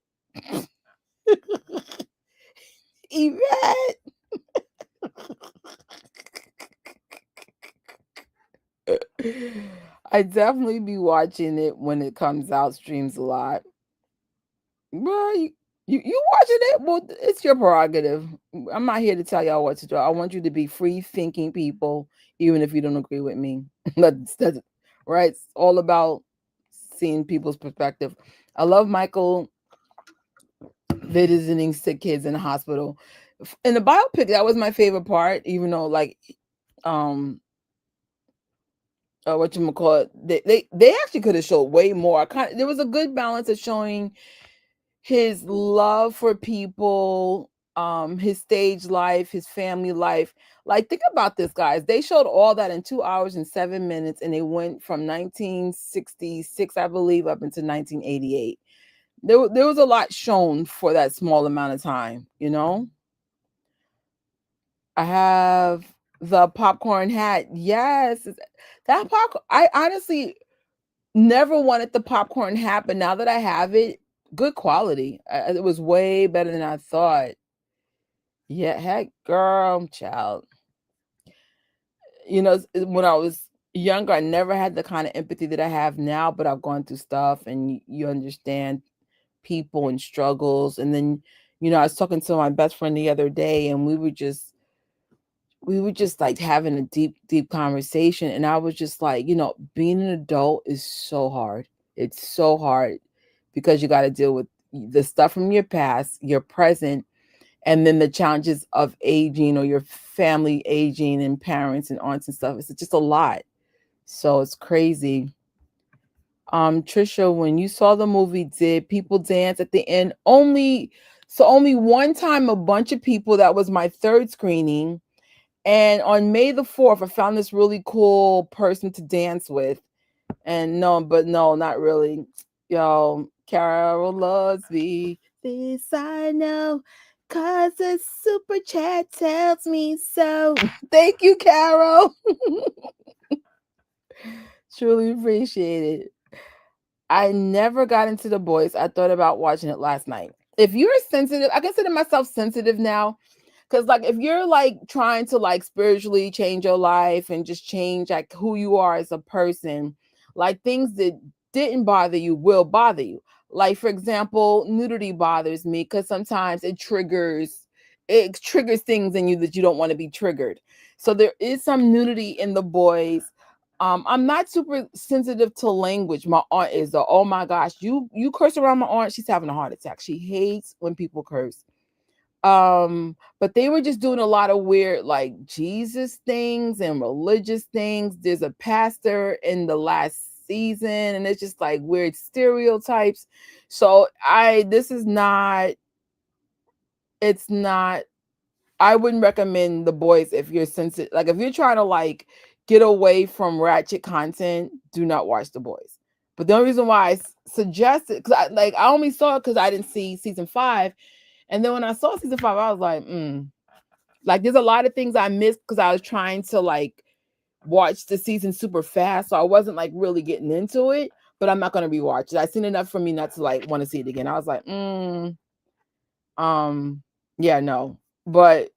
Yvette. I definitely be watching it when it comes out, streams a lot. Well, you watching it? Well, it's your prerogative. I'm not here to tell y'all what to do. I want you to be free thinking people, even if you don't agree with me. That's right. It's all about seeing people's perspective. I love Michael visiting sick kids in the hospital. In the biopic, that was my favorite part, even though like um what you call it, they actually could have showed way more. There was a good balance of showing his love for people, his stage life, his family life. Like, think about this, guys. They showed all that in 2 hours and 7 minutes, and they went from 1966, I believe, up into 1988. There was a lot shown for that small amount of time, you know? I have the popcorn hat. Yes. That popcorn, I honestly never wanted the popcorn hat, but now that I have it, good quality. It was way better than I thought. Yeah, heck, girl, child. You know, when I was younger, I never had the kind of empathy that I have now, but I've gone through stuff and you understand people and struggles. And then, I was talking to my best friend the other day and we were just like having a deep, deep conversation. And I was just like, being an adult is so hard. It's so hard because you got to deal with the stuff from your past, your present, and then the challenges of aging or your family aging and parents and aunts and stuff. It's just a lot. So it's crazy. Trisha, when you saw the movie, did people dance at the end? Only one time, a bunch of people. That was my third screening. And on May the 4th, I found this really cool person to dance with. And no, not really. Yo, Carol loves me. This I know, cause the super chat tells me so. Thank you, Carol. Truly appreciate it. I never got into The Boys. I thought about watching it last night. If you're sensitive, I consider myself sensitive now. Cause like if you're like trying to like spiritually change your life and just change like who you are as a person, like things that didn't bother you will bother you. Like for example, nudity bothers me because sometimes it triggers things in you that you don't want to be triggered. So there is some nudity in The Boys. I'm not super sensitive to language. My aunt is though. Oh my gosh, you curse around my aunt, she's having a heart attack. She hates when people curse. But they were just doing a lot of weird like Jesus things and religious things. There's a pastor in the last season and it's just like weird stereotypes. So this is not, it's not, I wouldn't recommend The Boys if you're sensitive. Like if you're trying to like get away from ratchet content, do not watch The Boys. But the only reason why suggested, because I only saw it because I didn't see season 5, and then when I saw season 5, I was like, like there's a lot of things I missed because I was trying to like watch the season super fast, so I wasn't like really getting into it. But I'm not gonna rewatch it. I've seen enough for me not to like want to see it again. I was like, um, yeah, no, but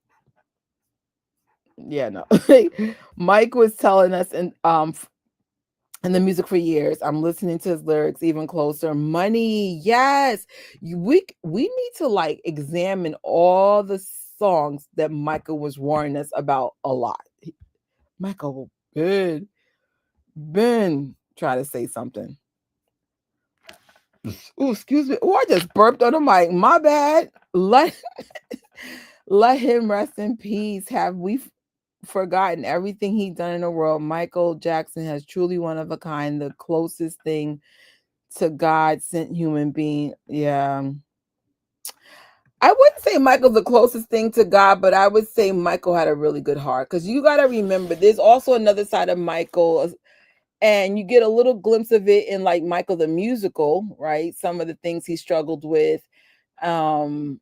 yeah, no. Mike was telling us, and the music for years. I'm listening to his lyrics even closer. Money, yes. We need to like examine all the songs that Michael was warning us about a lot. Michael, Ben, try to say something. Oh, excuse me. Oh, I just burped on the mic. My bad. Let him rest in peace. Have we forgotten everything he done in the world? Michael Jackson has truly one of a kind, the closest thing to God sent human being. Yeah. I wouldn't say Michael's the closest thing to God, but I would say Michael had a really good heart. Because you got to remember, there's also another side of Michael, and you get a little glimpse of it in like Michael the musical, right? Some of the things he struggled with. Um,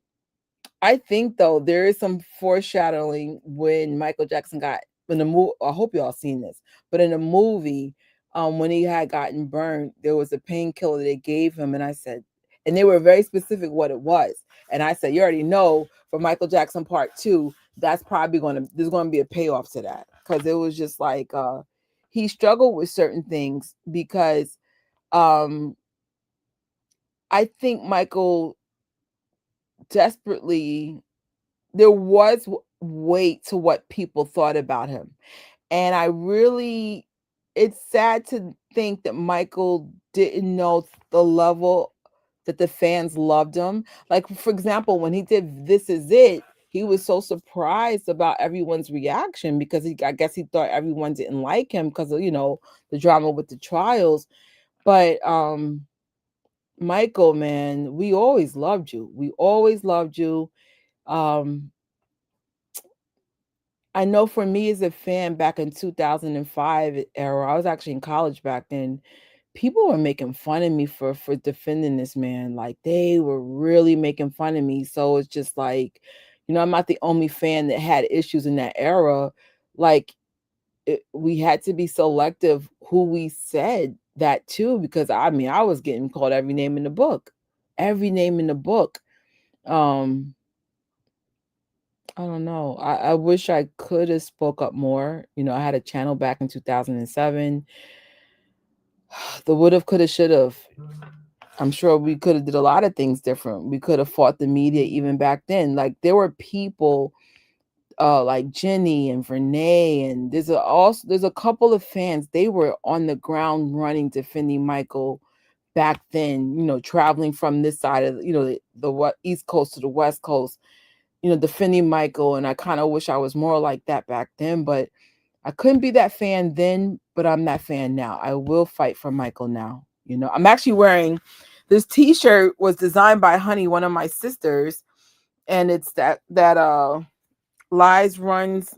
I think though there is some foreshadowing when Michael Jackson got in the movie. I hope y'all seen this, but in the movie, when he had gotten burned, there was a painkiller they gave him, and I said, and they were very specific what it was, and I said, you already know for Michael Jackson Part 2, that's probably there's going to be a payoff to that because it was just like he struggled with certain things because um I think Michael desperately there was weight to what people thought about him. And I really, it's sad to think that Michael didn't know the level that the fans loved him. Like, for example, when he did This Is It, he was so surprised about everyone's reaction because I guess he thought everyone didn't like him because of, the drama with the trials. But Michael, man, we always loved you. We always loved you. Um, I know for me as a fan back in 2005 era, I was actually in college back then. People were making fun of me for defending this man. Like they were really making fun of me. So it's just like, I'm not the only fan that had issues in that era. Like we had to be selective who we said that to because I mean I was getting called every name in the book. Every name in the book. Um I don't know. I wish I could have spoke up more. I had a channel back in 2007. The would have, could have, should have. I'm sure we could have did a lot of things different. We could have fought the media even back then. Like there were people like Jenny and Vernay, and there's a couple of fans. They were on the ground running defending Michael back then. Traveling from this side of the what East Coast to the West Coast. Defending Michael, and I kind of wish I was more like that back then, but I couldn't be that fan then, but I'm that fan now. I will fight for Michael now. I'm actually wearing this t-shirt was designed by Honey, one of my sisters, and it's that lies runs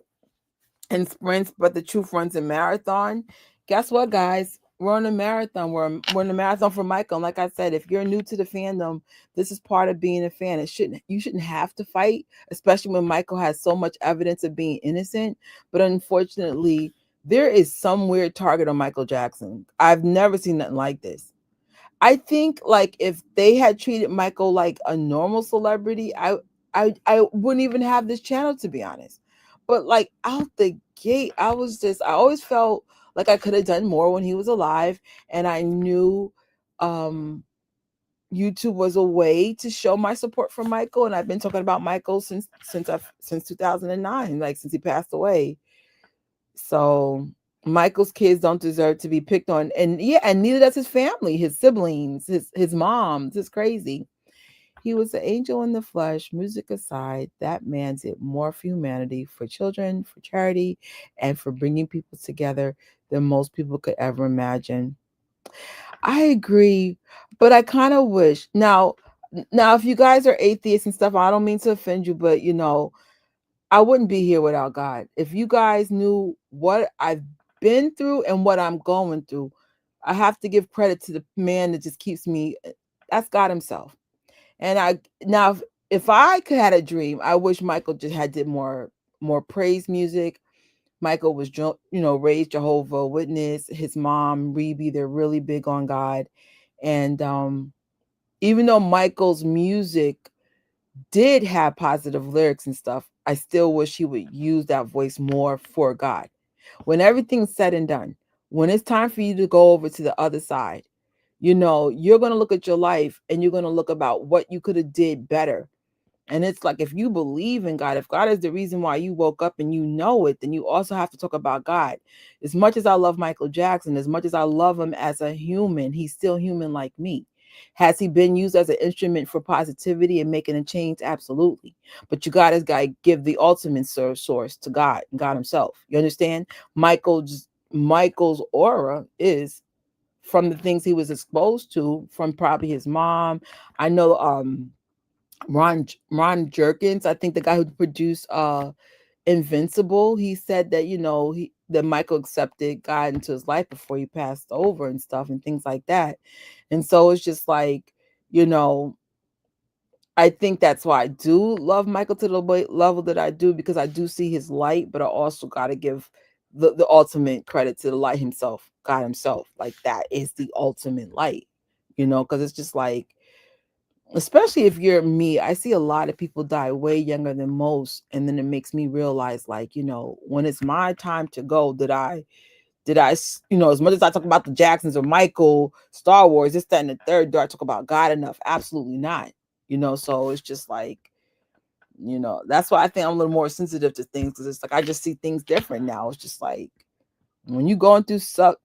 and sprints, but the truth runs a marathon. Guess what, guys? We're on a marathon. We're in a marathon for Michael. And like I said, if you're new to the fandom, this is part of being a fan. You shouldn't have to fight, especially when Michael has so much evidence of being innocent. But unfortunately, there is some weird target on Michael Jackson. I've never seen nothing like this. I think like if they had treated Michael like a normal celebrity, I wouldn't even have this channel to be honest. But like out the gate, I always felt like I could have done more when he was alive, and I knew YouTube was a way to show my support for Michael, and I've been talking about Michael since 2009, like since he passed away. So Michael's kids don't deserve to be picked on. And yeah, and neither does his family, his siblings, his moms. It's crazy. He was an angel in the flesh. Music aside, that man did more for humanity, for children, for charity, and for bringing people together than most people could ever imagine. I agree, but I kind of wish now if you guys are atheists and stuff, I don't mean to offend you, but I wouldn't be here without God. If you guys knew what I've been through and what I'm going through, I have to give credit to the man that just keeps me. That's God Himself. And I now, if I could had a dream, I wish Michael just had did more praise music. Michael was, raised Jehovah Witness. His mom, Rebe, they're really big on God. And even though Michael's music did have positive lyrics and stuff, I still wish he would use that voice more for God. When everything's said and done, when it's time for you to go over to the other side, you're going to look at your life and you're going to look about what you could have did better. And it's like, if you believe in God, if God is the reason why you woke up and you know it, then you also have to talk about God. As much as I love Michael Jackson, as much as I love him as a human, he's still human like me. Has he been used as an instrument for positivity and making a change? Absolutely. But you got to give the ultimate source to God and God Himself. You understand? Michael's aura is from the things he was exposed to from probably his mom. I know Ron Jerkins, I think the guy who produced Invincible, he said that that Michael accepted God into his life before he passed over and stuff and things like that. And so it's just like, you know, I think that's why I do love Michael to the level that I do, because I do see his light, but I also got to give the ultimate credit to the light himself, God Himself. Like, that is the ultimate light, because it's just like, especially if you're me, I see a lot of people die way younger than most. And then it makes me realize, like, when it's my time to go, as much as I talk about the Jacksons or Michael, Star Wars, this, that, and the third, do I talk about God enough? Absolutely not. So it's just like, that's why I think I'm a little more sensitive to things, because it's like I just see things different now. It's just like, when you're going through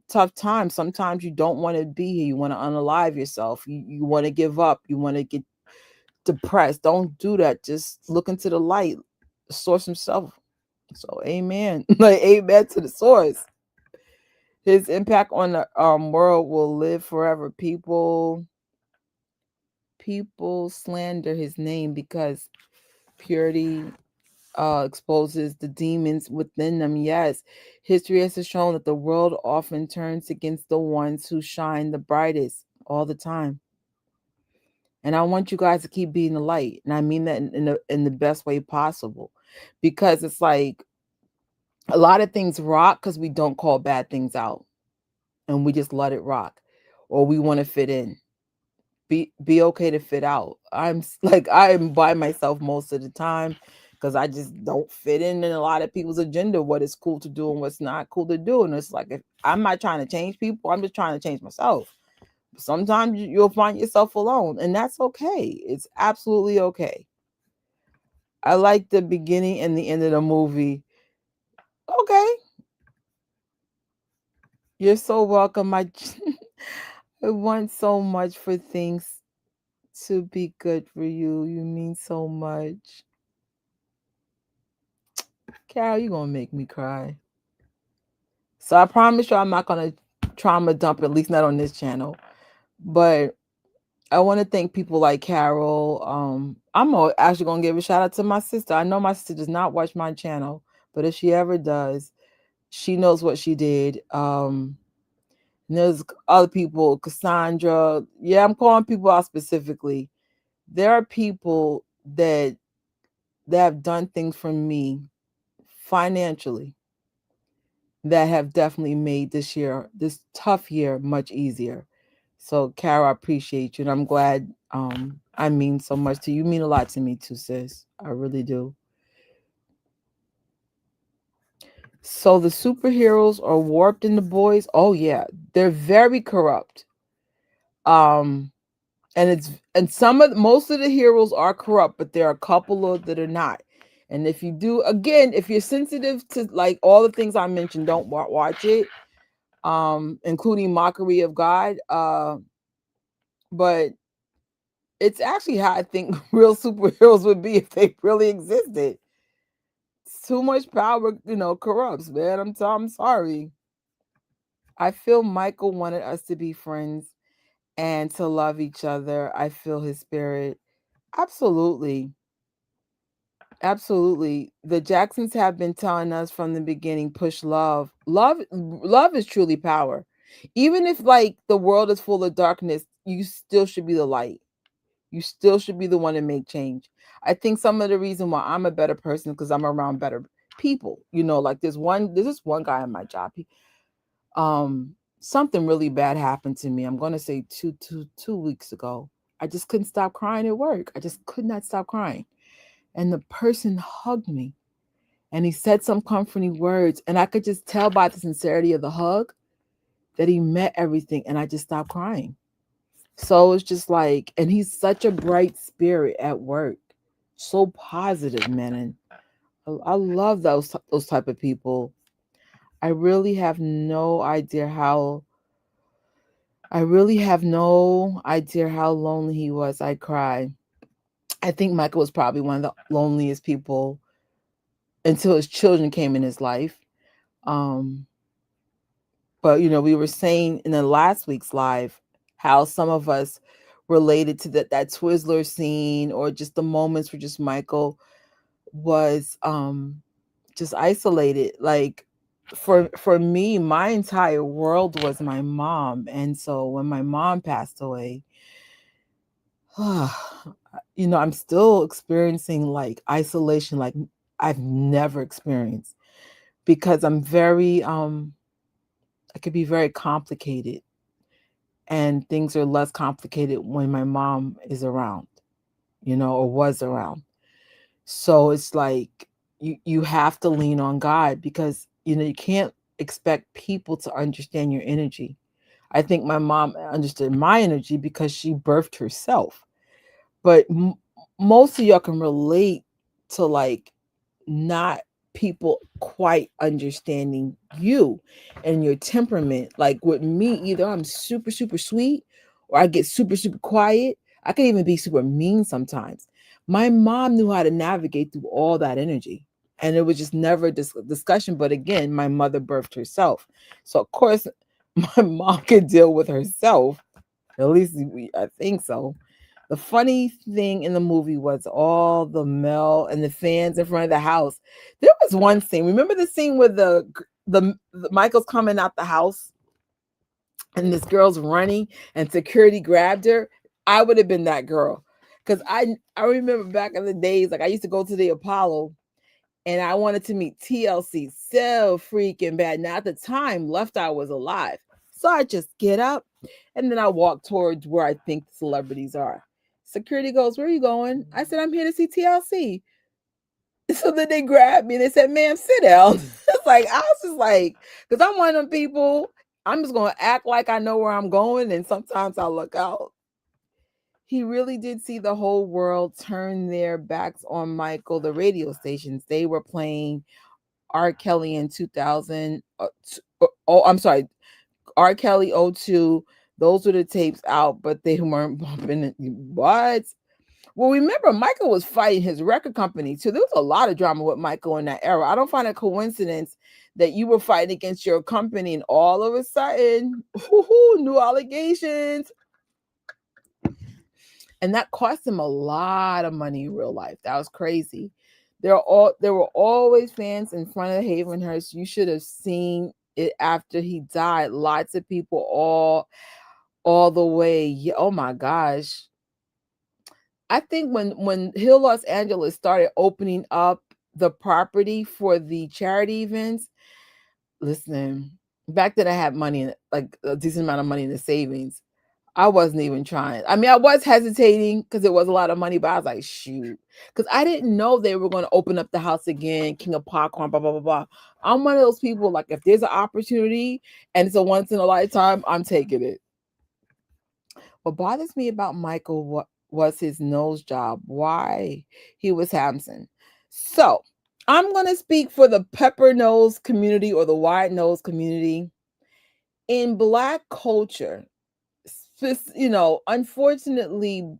tough times, sometimes you don't want to be here. You want to unalive yourself. You want to give up. You want to get depressed. Don't do that. Just look into the light, the source Himself. So amen. Like, amen to the source. His impact on the world will live forever. People slander His name because purity exposes the demons within them. Yes, history has shown that the world often turns against the ones who shine the brightest all the time. And I want you guys to keep being the light, and I mean that in the best way possible, because it's like a lot of things rock because we don't call bad things out, and we just let it rock, or we want to fit in. Be okay to fit out. I am by myself most of the time because I just don't fit in a lot of people's agenda, what is cool to do and what's not cool to do. And it's like, if I'm not trying to change people, I'm just trying to change myself. Sometimes you'll find yourself alone, and that's okay. It's absolutely okay. I like the beginning and the end of the movie. Okay, you're so welcome. I want so much for things to be good for you. You mean so much. Carol, you're gonna make me cry. So I promise you I'm not gonna trauma dump, at least not on this channel. But I want to thank people like Carol. Actually gonna give a shout out to my sister. I know my sister does not watch my channel, but if she ever does, she knows what she did. And there's other people, Cassandra. Yeah, I'm calling people out specifically. There are people that have done things for me financially that have definitely made this tough year, much easier. So, Carol, I appreciate you, and I'm glad. I mean so much to you. You mean a lot to me too, sis. I really do. So the superheroes are warped in the boys. Oh yeah, they're very corrupt. Um, and most of the heroes are corrupt, but there are a couple of that are not. And if you're sensitive to like all the things I mentioned, don't watch it. Including mockery of God. But it's actually how I think real superheroes would be if they really existed. Too much power, corrupts, man. I'm sorry. I feel Michael wanted us to be friends and to love each other. I feel his spirit. Absolutely. Absolutely. The Jacksons have been telling us from the beginning, push love. Love is truly power. Even if like the world is full of darkness, you still should be the light. You still should be the one to make change. I think some of the reason why I'm a better person because I'm around better people. Like there's this one guy in my job. Something really bad happened to me. I'm gonna say 2 weeks ago. I just couldn't stop crying at work. I just could not stop crying. And the person hugged me and he said some comforting words. And I could just tell by the sincerity of the hug that he meant everything. And I just stopped crying. So it's just like, and he's such a bright spirit at work. So positive, man. And I love those type of people. I really have no idea how I really have no idea how lonely he was. I cried. I think Michael was probably one of the loneliest people until his children came in his life. Um, but we were saying in the last week's live how some of us related to that Twizzler scene or just the moments where just Michael was just isolated. Like for me, my entire world was my mom. And so when my mom passed away, I'm still experiencing like isolation like I've never experienced because I could be very complicated and things are less complicated when my mom is around, or was around. So it's like you have to lean on God because you can't expect people to understand your energy. I think my mom understood my energy because she birthed herself. But most of y'all can relate to like not people quite understanding you and your temperament. Like with me, either I'm super, super sweet or I get super, super quiet. I can even be super mean sometimes. My mom knew how to navigate through all that energy. And it was just never a discussion. But again, my mother birthed herself. So, of course, my mom could deal with herself. At least I think so. The funny thing in the movie was all the Mel and the fans in front of the house. There was one scene. Remember the scene where the Michael's coming out the house and this girl's running and security grabbed her? I would have been that girl. Because I remember back in the days, like I used to go to the Apollo and I wanted to meet TLC so freaking bad. Now at the time, Left Eye was alive. So I just get up and then I walk towards where I think the celebrities are. Security goes, "Where are you going?" I said, "I'm here to see TLC." So then they grabbed me and they said, "Ma'am, sit down." It's like, I was just like, because I'm one of them people, I'm just going to act like I know where I'm going. And sometimes I look out. He really did see the whole world turn their backs on Michael. The radio stations, they were playing R. Kelly in 2000. I'm sorry, R. Kelly '02. Those were the tapes out, but they weren't bumping it. What? Well, remember, Michael was fighting his record company too. There was a lot of drama with Michael in that era. I don't find a coincidence that you were fighting against your company and all of a sudden, new allegations. And that cost him a lot of money in real life. That was crazy. There were always fans in front of Havenhurst. You should have seen it after he died. Lots of people all the way. Oh my gosh. I think when Hill Los Angeles started opening up the property for the charity events, listen, back then I had money, like a decent amount of money in the savings. I wasn't even trying. I mean, I was hesitating because it was a lot of money, but I was like, shoot. Because I didn't know they were going to open up the house again, King of Popcorn, blah, blah, blah, blah. I'm one of those people, like, if there's an opportunity and it's a once in a lifetime, I'm taking it. What bothers me about Michael was his nose job, why he was Hamson. So I'm going to speak for the pepper nose community or the wide nose community. In Black culture, unfortunately,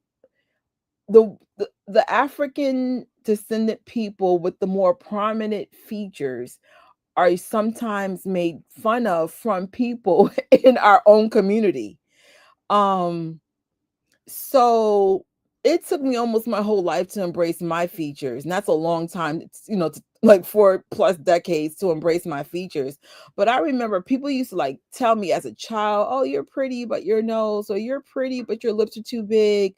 the African descendant people with the more prominent features are sometimes made fun of from people in our own community. So it took me almost my whole life to embrace my features, and that's a long time, like 4+ decades to embrace my features. But I remember people used to like tell me as a child, "Oh, you're pretty, but your nose," or "You're pretty, but your lips are too big."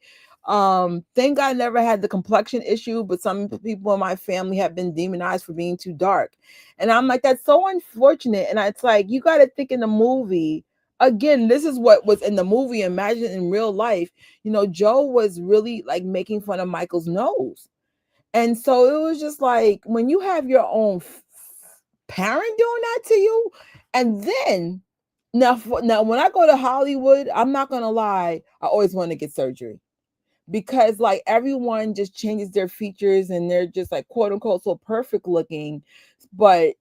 Thank God I never had the complexion issue, but some people in my family have been demonized for being too dark, and I'm like, that's so unfortunate. And it's like you got to think in the movie. Again, this is what was in the movie. Imagine in real life, Joe was really like making fun of Michael's nose. And so it was just like when you have your own parent doing that to you, and then now when I go to Hollywood, I'm not gonna lie, I always want to get surgery because like everyone just changes their features and they're just like quote unquote so perfect looking. But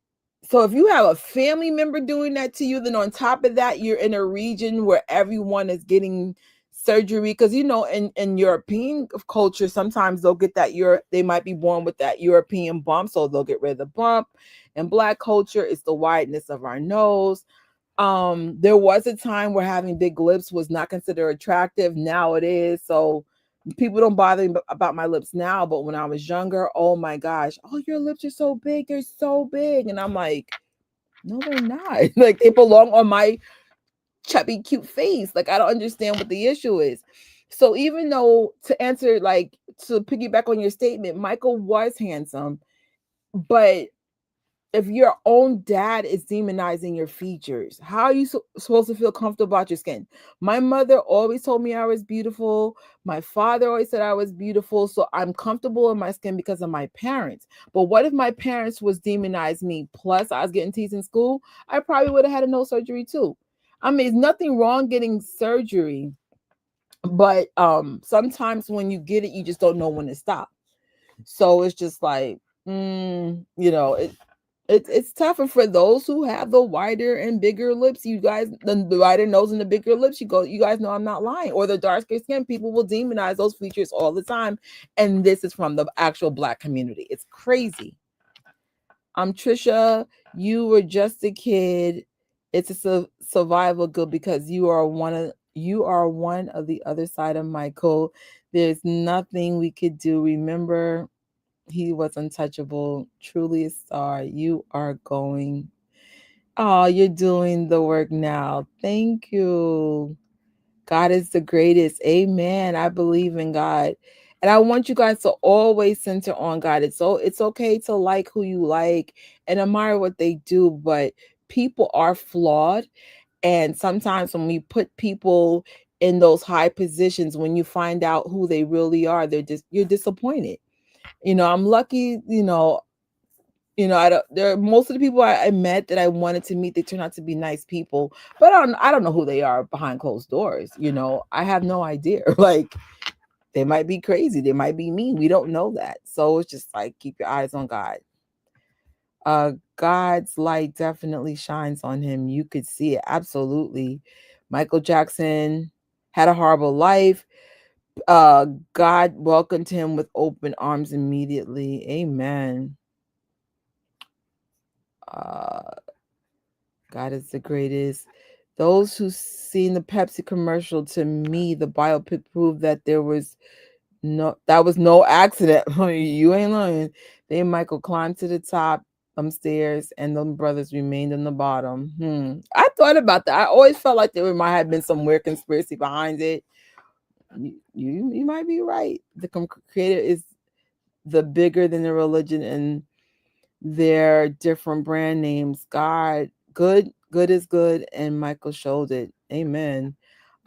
so if you have a family member doing that to you, then on top of that, you're in a region where everyone is getting surgery because in European culture, sometimes they'll get they might be born with that European bump, so they'll get rid of the bump. In Black culture, it's the wideness of our nose. There was a time where having big lips was not considered attractive. Now it is. So people don't bother me about my lips now, but when I was younger, oh my gosh, oh, your lips are so big, they're so big. And I'm like, no, they're not. Like they belong on my chubby, cute face. Like I don't understand what the issue is. So even though to answer, like to piggyback on your statement, Michael was handsome, but if your own dad is demonizing your features, how are you supposed to feel comfortable about your skin? My mother always told me I was beautiful. My father always said I was beautiful. So I'm comfortable in my skin because of my parents. But what if my parents was demonized me plus I was getting teased in school? I probably would have had a nose surgery too. I mean, there's nothing wrong getting surgery, but sometimes when you get it, you just don't know when to stop. So it's just like, it's tougher for those who have the wider and bigger lips. You guys, the wider nose and the bigger lips. You guys know I'm not lying. Or the darker skin, people will demonize those features all the time. And this is from the actual Black community. It's crazy. Trisha, you were just a kid. It's a survival good because you are one of the other side of Michael. There's nothing we could do. Remember, he was untouchable, truly a star. You are going. Oh, you're doing the work now. Thank you. God is the greatest. Amen. I believe in God. And I want you guys to always center on God. It's okay to like who you like and admire what they do, but people are flawed. And sometimes when we put people in those high positions, when you find out who they really are, you're disappointed. I'm lucky, I don't there most of the people I met that I wanted to meet, they turned out to be nice people, but I don't know who they are behind closed doors. I have no idea. Like they might be crazy, they might be mean. We don't know that. So it's just like keep your eyes on God. God's light definitely shines on him. You could see it. Absolutely. Michael Jackson had a horrible life. God welcomed him with open arms immediately. Amen. Uh, God is the greatest. Those who seen the Pepsi commercial, to me, the biopic proved that that was no accident. You ain't lying. They Michael climbed to the top stairs, and them brothers remained on the bottom. I thought about that. I always felt like there might have been some weird conspiracy behind it. You might be right. The creator is the bigger than the religion and their different brand names. Good is good, and Michael showed it. Amen.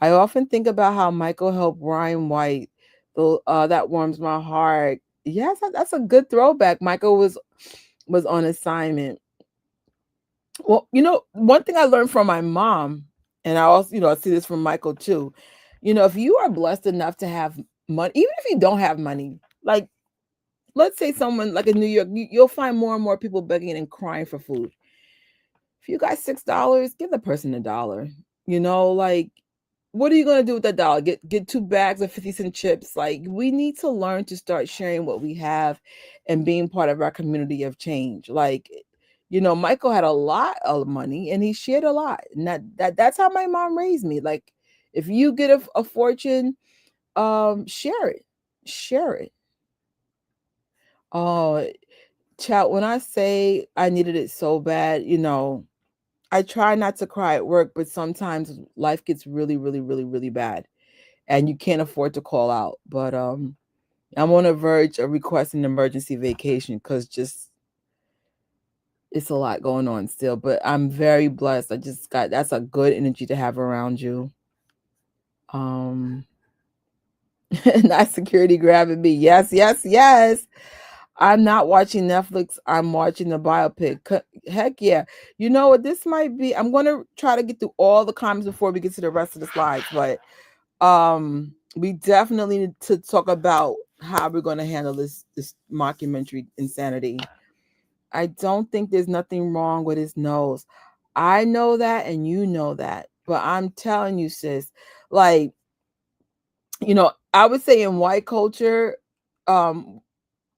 I often think about how Michael helped Ryan White. Though that warms my heart. Yes, that's a good throwback. Michael was on assignment. Well, one thing I learned from my mom, and I also, I see this from Michael too. If you are blessed enough to have money, even if you don't have money, like let's say someone like in New York, you'll find more and more people begging and crying for food. If you got $6, give the person $1. Like what are you gonna do with that dollar? Get 2 bags of 50-cent chips. Like we need to learn to start sharing what we have and being part of our community of change. Like, Michael had a lot of money and he shared a lot. And that's how my mom raised me. Like if you get a fortune, share it. share it. Oh, child, when I say I needed it so bad, I try not to cry at work, but sometimes life gets really, really, really, really bad and you can't afford to call out. But I'm on the verge of requesting an emergency vacation because just it's a lot going on still. But I'm very blessed. I just got that's a good energy to have around you. Um Not security grabbing me. Yes, yes, yes. I'm not watching Netflix. I'm watching the biopic. Heck yeah. You know what? This might be. I'm going to try to get through all the comments before we get to the rest of the slides. But we definitely need to talk about how we're going to handle this mockumentary insanity. I don't think there's nothing wrong with his nose. I know that, and you know that. But I'm telling you, sis, like I would say in white culture, um,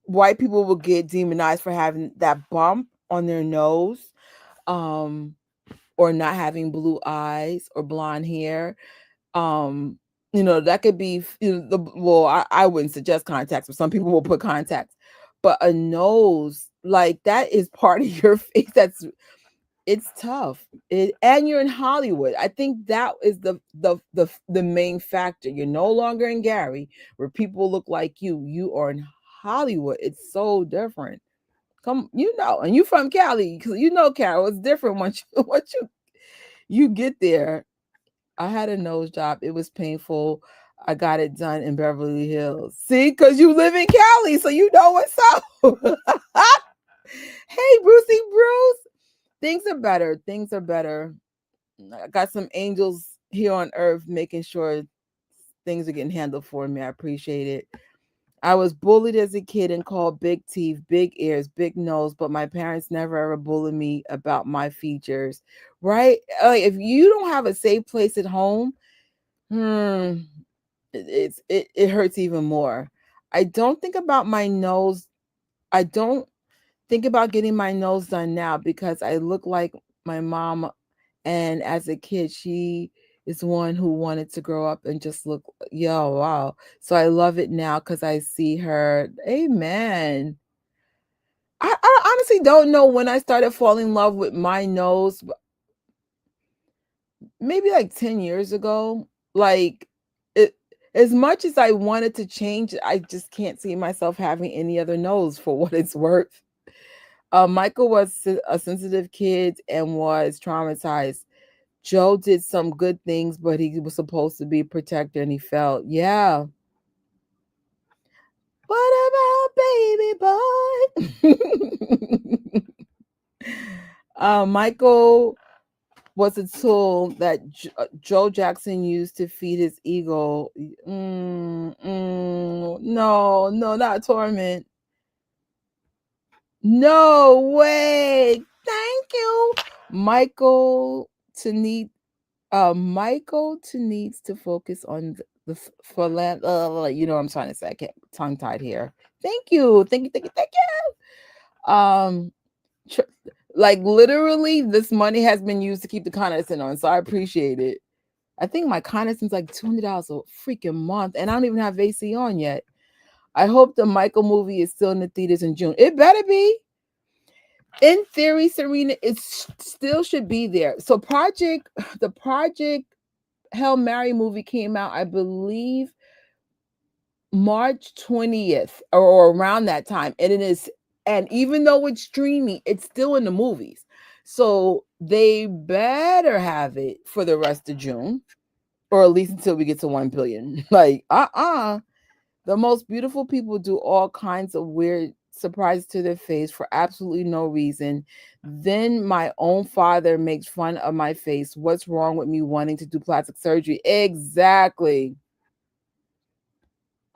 white people will get demonized for having that bump on their nose, um, or not having blue eyes or blonde hair. Um, that could be well, I wouldn't suggest contacts, but some people will put contacts. But a nose like that is part of your face. It's tough. And you're in Hollywood. I think that is the main factor. You're no longer in Gary, where people look like you. You are in Hollywood. It's so different. And you from Cali, because Carol. It's different once you get there. I had a nose job. It was painful. I got it done in Beverly Hills. See, because you live in Cali, so you know what's up. Hey, Brucey Bruce. Things are better. Things are better. I got some angels here on earth making sure things are getting handled for me. I appreciate it. I was bullied as a kid and called big teeth, big ears, big nose, but my parents never ever bullied me about my features. Right? Like if you don't have a safe place at home, it hurts even more. I don't think about my nose. I don't think about getting my nose done now because I look like my mom. And as a kid, she is one who wanted to grow up and just look, yo, wow. So I love it now because I see her. Amen. I honestly don't know when I started falling in love with my nose. Maybe like 10 years ago. Like, it, as much as I wanted to change, I just can't see myself having any other nose for what it's worth. Michael was a sensitive kid and was traumatized. Joe did some good things, but he was supposed to be a protector and he felt, yeah. What about baby boy? Michael was a tool that Joe Jackson used to feed his ego. No, not torment. No way. Thank you. Michael to need Michael to needs to focus on the philan you know what I'm trying to say. I can't tongue tied here. Thank you. Thank you. Thank you. Thank you. Tr- like literally this money has been used to keep the condensate on, so I appreciate it. I think my condensate's like $200 a freaking month, and I don't even have AC on yet. I hope the Michael movie is still in the theaters in June. It better be. In theory, Serena, it still should be there. So the Project Hail Mary movie came out, I believe, March 20th or around that time. And even though it's streaming, it's still in the movies. So they better have it for the rest of June, or at least until we get to 1 billion. Like, the most beautiful people do all kinds of weird surprises to their face for absolutely no reason. Then my own father makes fun of my face. What's wrong with me wanting to do plastic surgery? Exactly.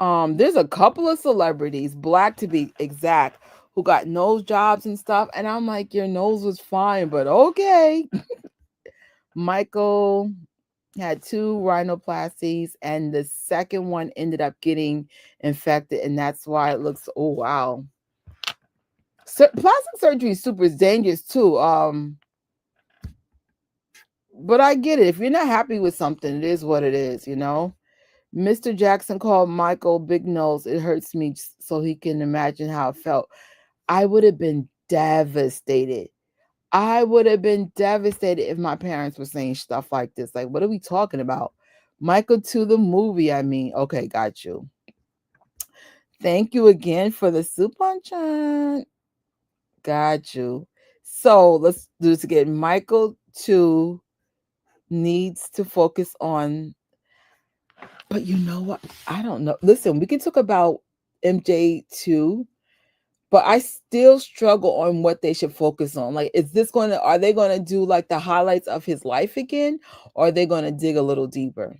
There's a couple of celebrities, black to be exact, who got nose jobs and stuff. And I'm like, your nose was fine, but okay. Michael had 2 rhinoplasties, and the second one ended up getting infected, and that's why it looks. Oh wow, plastic surgery is super dangerous too. But I get it. If you're not happy with something, it is what it is. Mr. Jackson called Michael Big Nose. It hurts me so he can imagine how it felt. I would have been devastated. I would have been devastated if my parents were saying stuff like this. Like, what are we talking about? Michael to the movie, I mean. Okay, got you. Thank you again for the super chat. Got you. So let's do this again. Michael 2 needs to focus on, but you know what? I don't know. Listen, we can talk about MJ2, but I still struggle on what they should focus on. Like, are they going to do like the highlights of his life again, or are they going to dig a little deeper?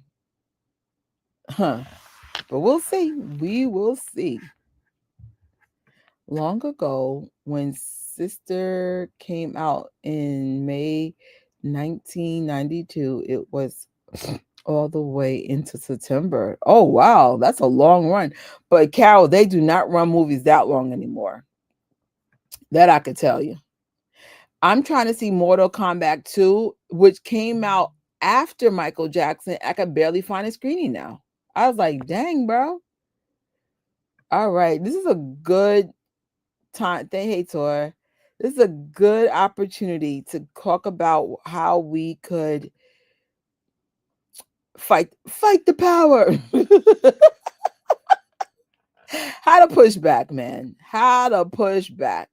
Huh. But we'll see. We will see. Long ago, when Sister came out in May 1992, it was all the way into September. Oh, wow. That's a long run. But Carol, they do not run movies that long anymore. That I could tell you. I'm trying to see Mortal Kombat 2, which came out after Michael Jackson. I could barely find a screening now. I was like, dang, bro. All right. This is a good time. Hey, Tor. This is a good opportunity to talk about how we could fight the power. How to push back, man. How to push back.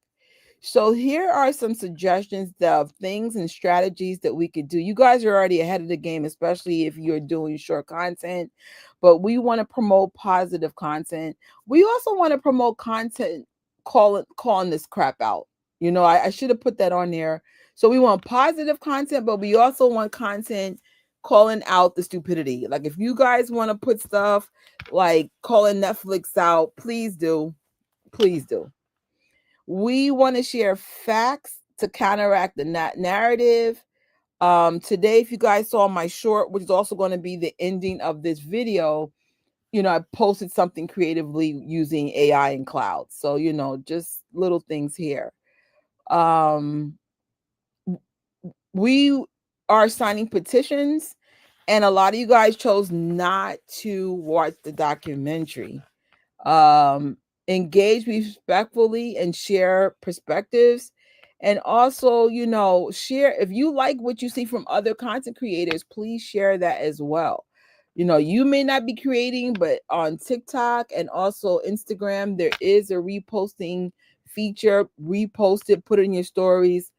So here are some suggestions of things and strategies that we could do. You guys are already ahead of the game, especially if you're doing short content. But we want to promote positive content. We also want to promote content calling this crap out. You know, I should have put that on there. So we want positive content, but we also want content calling out the stupidity. Like if you guys want to put stuff like calling Netflix out, please do. Please do. We want to share facts to counteract the narrative. Today, if you guys saw my short, which is also going to be the ending of this video, you know, I posted something creatively using AI and cloud. So, you know, just little things here. Um, we are signing petitions, and a lot of you guys chose not to watch the documentary. um Engage respectfully and share perspectives, and also, you know, share if you like what you see from other content creators, please share that as well. You know, you may not be creating, but on TikTok and also Instagram there is a reposting feature. Repost it, put it in your stories,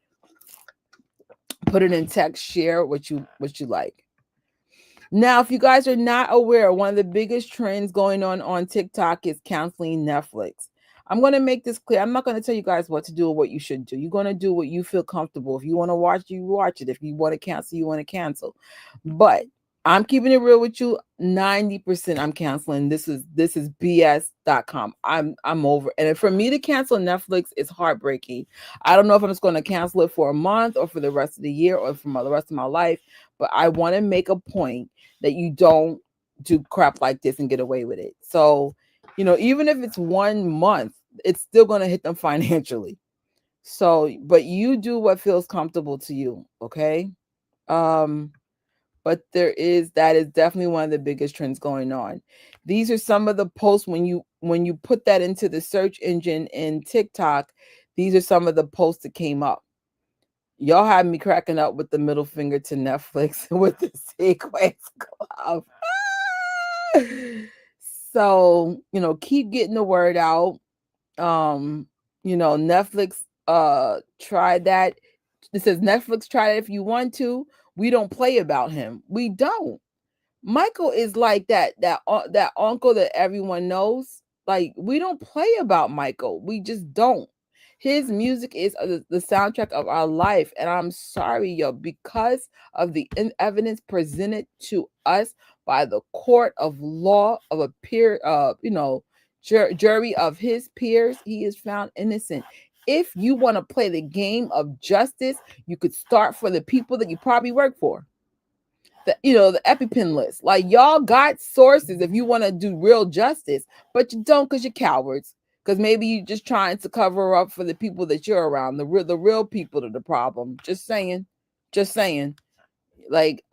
put it in text, share what you like. Now, if you guys are not aware, one of the biggest trends going on TikTok is canceling Netflix. I'm going to make this clear. I'm not going to tell you guys what to do or what you should do. You're going to do what you feel comfortable. If you want to watch, you watch it. If you want to cancel, you want to cancel. But I'm keeping it real with you. 90% I'm canceling. This is BS.com. I'm over. And for me to cancel Netflix is heartbreaking. I don't know if I'm just going to cancel it for a month or for the rest of the year or for the rest of my life. But I want to make a point that you don't do crap like this and get away with it. So, you know, even if it's 1 month, it's still going to hit them financially. So, but you do what feels comfortable to you, okay? Um, but that is definitely one of the biggest trends going on. These are some of the posts when you put that into the search engine in TikTok, these are some of the posts that came up. Y'all had me cracking up with the middle finger to Netflix with the sequence glove. So, you know, keep getting the word out. You know, Netflix try that. It says Netflix try it if you want to. We don't play about him. We don't. Michael is like that uncle that everyone knows. Like we don't play about Michael. We just don't. His music is the soundtrack of our life, and I'm sorry, yo, because of the evidence presented to us by the court of law of a peer, jury of his peers, he is found innocent. If you want to play the game of justice, you could start for the people that you probably work for, the EpiPen list. Like y'all got sources if you want to do real justice, but you don't because you're cowards. Because maybe you're just trying to cover up for the people that you're around. The real people are the problem. Just saying. Just saying. Like,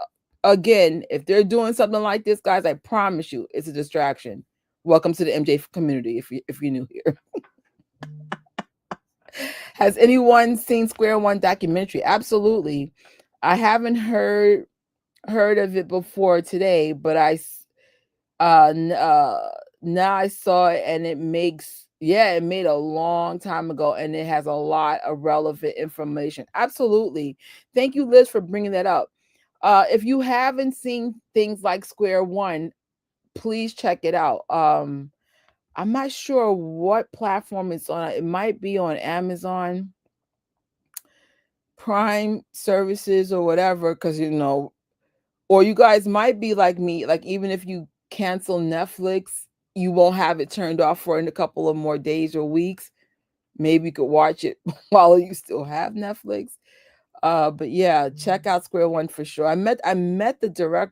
again, if they're doing something like this, guys, I promise you, it's a distraction. Welcome to the MJ community. If you're new here, has anyone seen Square One documentary? Absolutely. I haven't heard of it before today, but uh, n- uh now I saw it, and it makes, yeah, it made a long time ago, and it has a lot of relevant information. Absolutely. Thank you, Liz, for bringing that up. If you haven't seen things like Square One, please check it out. I'm not sure what platform it's on. It might be on Amazon Prime services or whatever, because or you guys might be like me, like even if you cancel Netflix, you won't have it turned off for in a couple of more days or weeks. Maybe you could watch it while you still have Netflix. But yeah, check out Square One for sure. I met the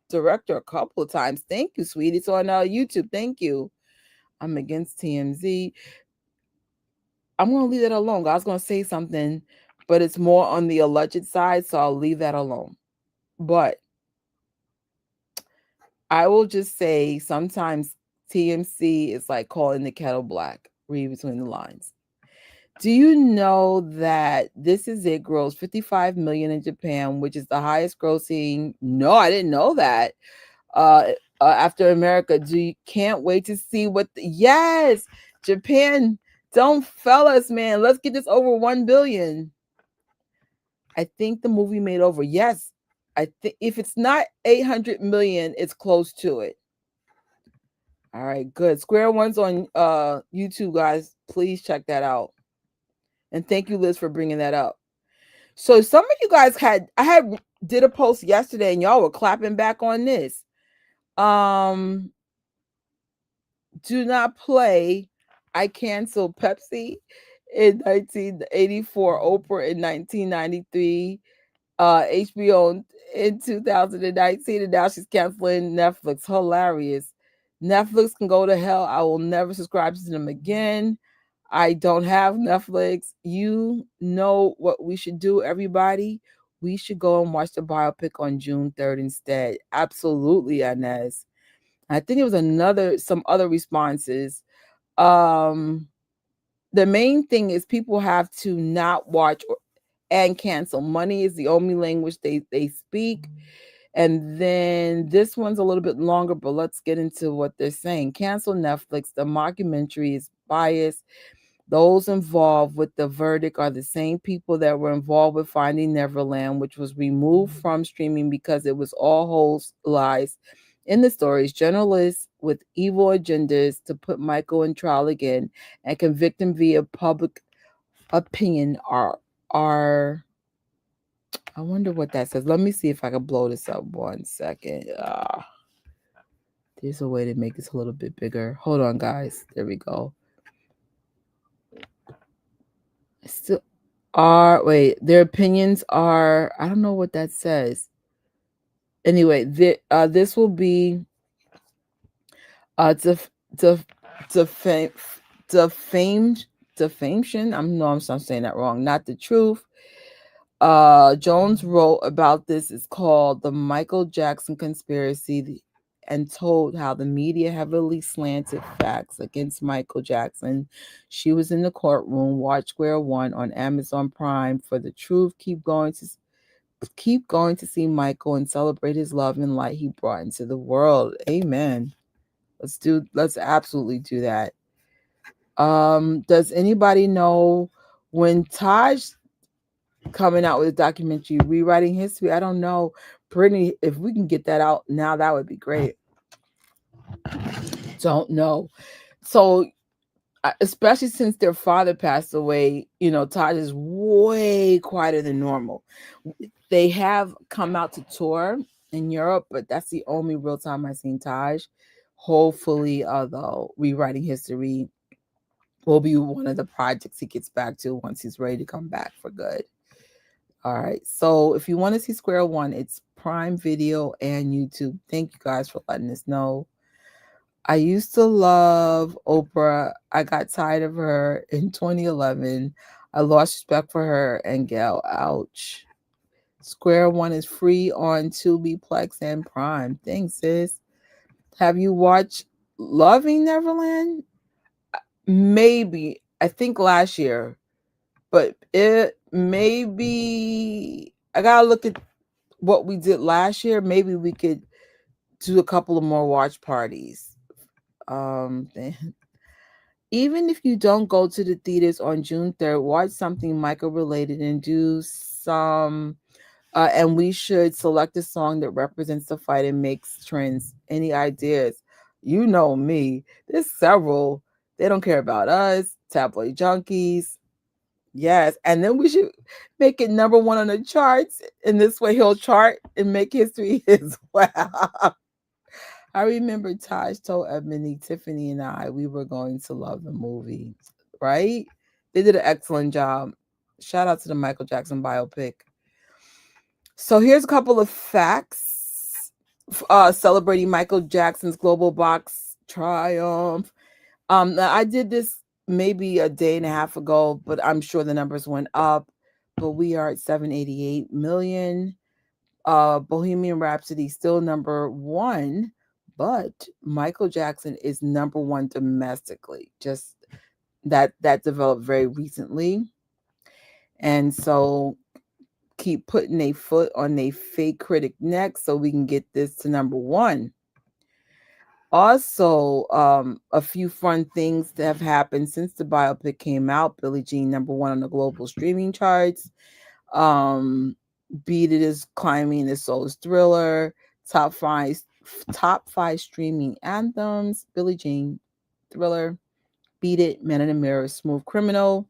director a couple of times. Thank you, sweetie. It's on YouTube. Thank you. I'm against TMZ. I'm gonna leave that alone. I was gonna say something, but it's more on the alleged side, so I'll leave that alone. But I will just say sometimes TMC is like calling the kettle black. Read between the lines. Do you know that This Is It grows 55 million in Japan, which is the highest grossing? No, I didn't know that. Uh, After America, can't wait to see yes, Japan. Don't fellas, man, let's get this over 1 billion. I think the movie made over, yes. I think if it's not 800 million, it's close to it. All right, good. Square One's on YouTube, guys. Please check that out. And thank you, Liz, for bringing that up. So some of you guys did a post yesterday, and y'all were clapping back on this. Do not play. I canceled Pepsi in 1984, Oprah in 1993, HBO in 2019, and now she's canceling Netflix. Hilarious. Netflix can go to hell. I will never subscribe to them again. I don't have Netflix. You know what we should do, everybody? We should go and watch the biopic on June 3rd instead. Absolutely, Inez. I think it was some other responses. Um, the main thing is people have to not watch and cancel. Money is the only language they speak. And then this one's a little bit longer, but let's get into what they're saying. Cancel Netflix. The mockumentary is biased. Those involved with the verdict are the same people that were involved with Finding Neverland, which was removed from streaming because it was all holes, lies in the stories. Journalists with evil agendas to put Michael in trial again and convict him via public opinion are. I wonder what that says. Let me see if I can blow this up 1 second. There's a way to make this a little bit bigger. Hold on, guys. There we go. Still their opinions are, I don't know what that says. Anyway, this will be def, def, defam, defamation. I'm saying that wrong. Not the truth. Jones wrote about this. It's called The Michael Jackson Conspiracy, and told how the media heavily slanted facts against Michael Jackson. She was in the courtroom. Watch Square One on Amazon Prime for the truth. Keep going to see Michael and celebrate his love and light he brought into the world. Amen. Let's absolutely do that. Does anybody know when Taj coming out with a documentary, rewriting history? I don't know. Brittany, if we can get that out now, that would be great. Don't know. So, especially since their father passed away, Taj is way quieter than normal. They have come out to tour in Europe, but that's the only real time I've seen Taj. Hopefully, though, rewriting history will be one of the projects he gets back to once he's ready to come back for good. All right. So if you want to see Square One, it's Prime Video and YouTube. Thank you guys for letting us know. I used to love Oprah. I got tired of her in 2011. I lost respect for her and Gail. Ouch. Square One is free on Tubi, Plex, and Prime. Thanks, sis. Have you watched Loving Neverland? Maybe. I think last year, but it maybe I gotta look at what we did last year. Maybe we could do a couple of more watch parties. Even if you don't go to the theaters on June 3rd, watch something Michael related and do some. And we should select a song that represents the fight and makes trends. Any ideas? You know me. There's several. They don't care about us. Tabloid junkies. Yes. And then we should make it number one on the charts. And this way he'll chart and make history as well. I remember Taj told Ebony, Tiffany, and I we were going to love the movie, right? They did an excellent job. Shout out to the Michael Jackson biopic. So here's a couple of facts celebrating Michael Jackson's global box triumph. Now I did this maybe a day and a half ago, but I'm sure the numbers went up. But we are at 788 million. Bohemian Rhapsody still number one, but Michael Jackson is number one domestically. Just that developed very recently, and so keep putting a foot on a fake critic neck so we can get this to number one. Also, a few fun things that have happened since the biopic came out. Billie Jean number one on the global streaming charts. Um, Beat It is climbing the Soul's Thriller. Top five top five streaming anthems. Billie Jean, Thriller, Beat It, Man in the Mirror, Smooth Criminal.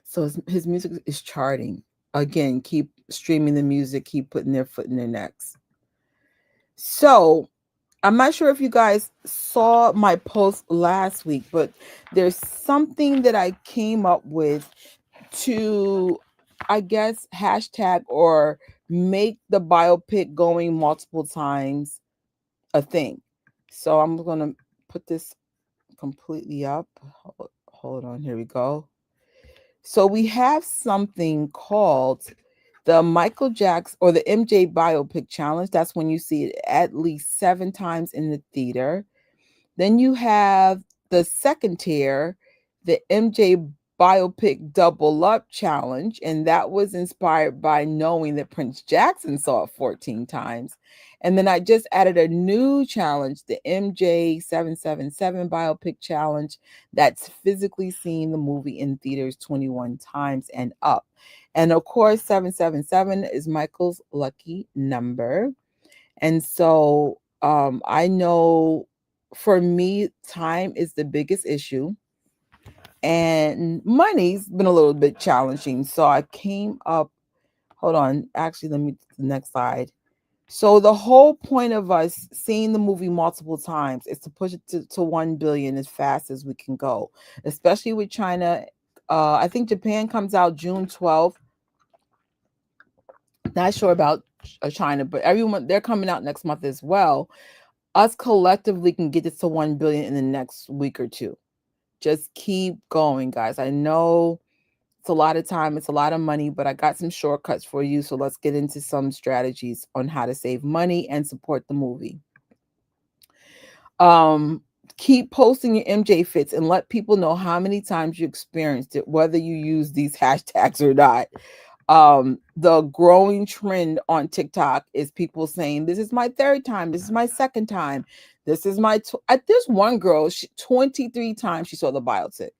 So his music is charting. Again, keep streaming the music, keep putting their foot in their necks. So I'm not sure if you guys saw my post last week, but there's something that I came up with to, I guess, hashtag or make the biopic going multiple times a thing. So I'm going to put this completely up. Hold on, here we go. So we have something called the Michael Jackson or the MJ Biopic Challenge. That's when you see it at least 7 times in the theater. Then you have the second tier, the MJ Biopic Double Up Challenge, and that was inspired by knowing that Prince Jackson saw it 14 times. And then I just added a new challenge, the MJ 777 Biopic Challenge, that's physically seeing the movie in theaters 21 times and up. And of course, 777 is Michael's lucky number. And so I know for me, time is the biggest issue, and money's been a little bit challenging. So I came up, hold on, actually, let me the next slide. So the whole point of us seeing the movie multiple times is to push it to 1 billion as fast as we can go, especially with China. I think Japan comes out June 12th. Not sure about China, but everyone, they're coming out next month as well. Us collectively can get this to 1 billion in the next week or two. Just keep going, guys. I know it's a lot of time, it's a lot of money, but I got some shortcuts for you. So let's get into some strategies on how to save money and support the movie. Um, Keep posting your MJ fits and let people know how many times you experienced it, whether you use these hashtags or not. The growing trend on TikTok is people saying, this is my third time, this is my second time, this is my there's one girl, 23 times she saw the biopic.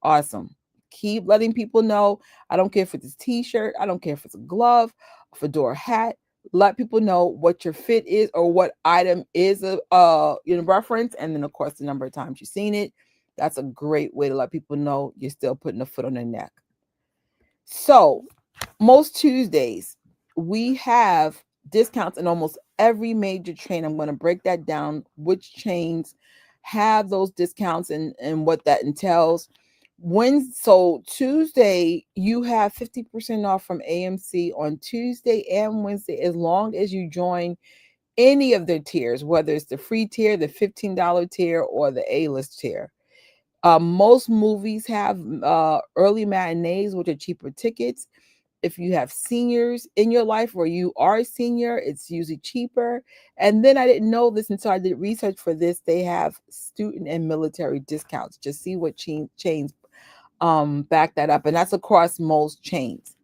Awesome. Keep letting people know. I don't care if it's a t-shirt, I don't care if it's a glove, a fedora hat. Let people know what your fit is or what item is a reference, and then of course the number of times you've seen it. That's a great way to let people know you're still putting a foot on their neck. So most Tuesdays, we have discounts in almost every major chain. I'm going to break that down, which chains have those discounts and what that entails. So Tuesday, you have 50% off from AMC on Tuesday and Wednesday, as long as you join any of their tiers, whether it's the free tier, the $15 tier, or the A-list tier. Most movies have early matinees, which are cheaper tickets. if you have seniors in your life or you are a senior, it's usually cheaper. And then I didn't know this until I did research for this. They have student and military discounts. Just see what chains back that up, and that's across most chains.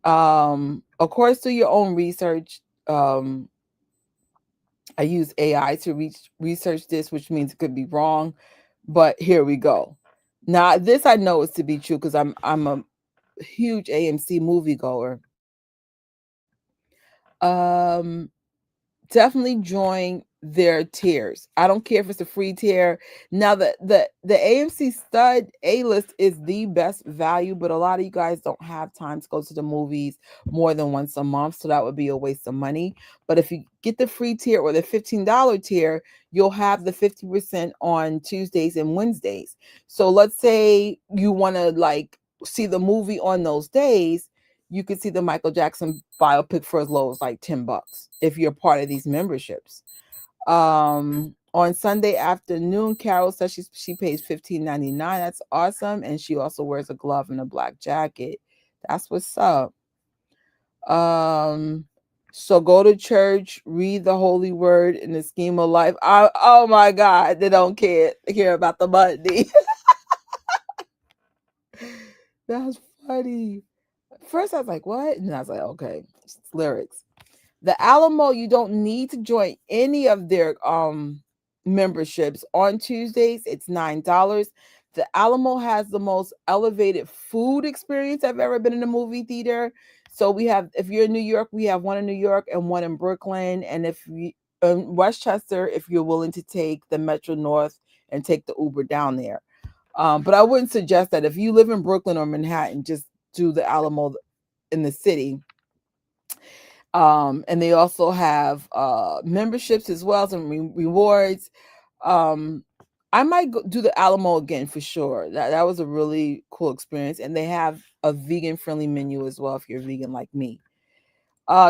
Of course, do your own research. I use AI to research this, which means it could be wrong, but here we go. Now, this I know is to be true because I'm a huge AMC moviegoer. Um, Definitely join their tiers. I don't care if it's a free tier. Now the AMC Stud A list is the best value, but a lot of you guys don't have time to go to the movies more than once a month, so that would be a waste of money. But if you get the free tier or the $15 tier, you'll have the 50% on Tuesdays and Wednesdays. So let's say you want to like see the movie on those days, you could see the Michael Jackson biopic for as low as like $10 if you're part of these memberships. On Sunday afternoon, Carol says she pays $15.99. That's awesome. And she also wears a glove and a black jacket. That's what's up. So go to church, read the holy word in the scheme of life. Oh my God, they don't care about the money. That's funny. First I was like, what? And I was like, okay, it's lyrics. The Alamo, you don't need to join any of their memberships. On Tuesdays, it's $9. The Alamo has the most elevated food experience I've ever been in a movie theater. So we have, if you're in New York, we have one in New York and one in Brooklyn. And if we in Westchester, if you're willing to take the Metro North and take the Uber down there. But I wouldn't suggest that if you live in Brooklyn or Manhattan, just do the Alamo in the city. And they also have memberships as well, some rewards. um I might do the Alamo again for sure. That was a really cool experience, and they have a vegan friendly menu as well if you're vegan like me.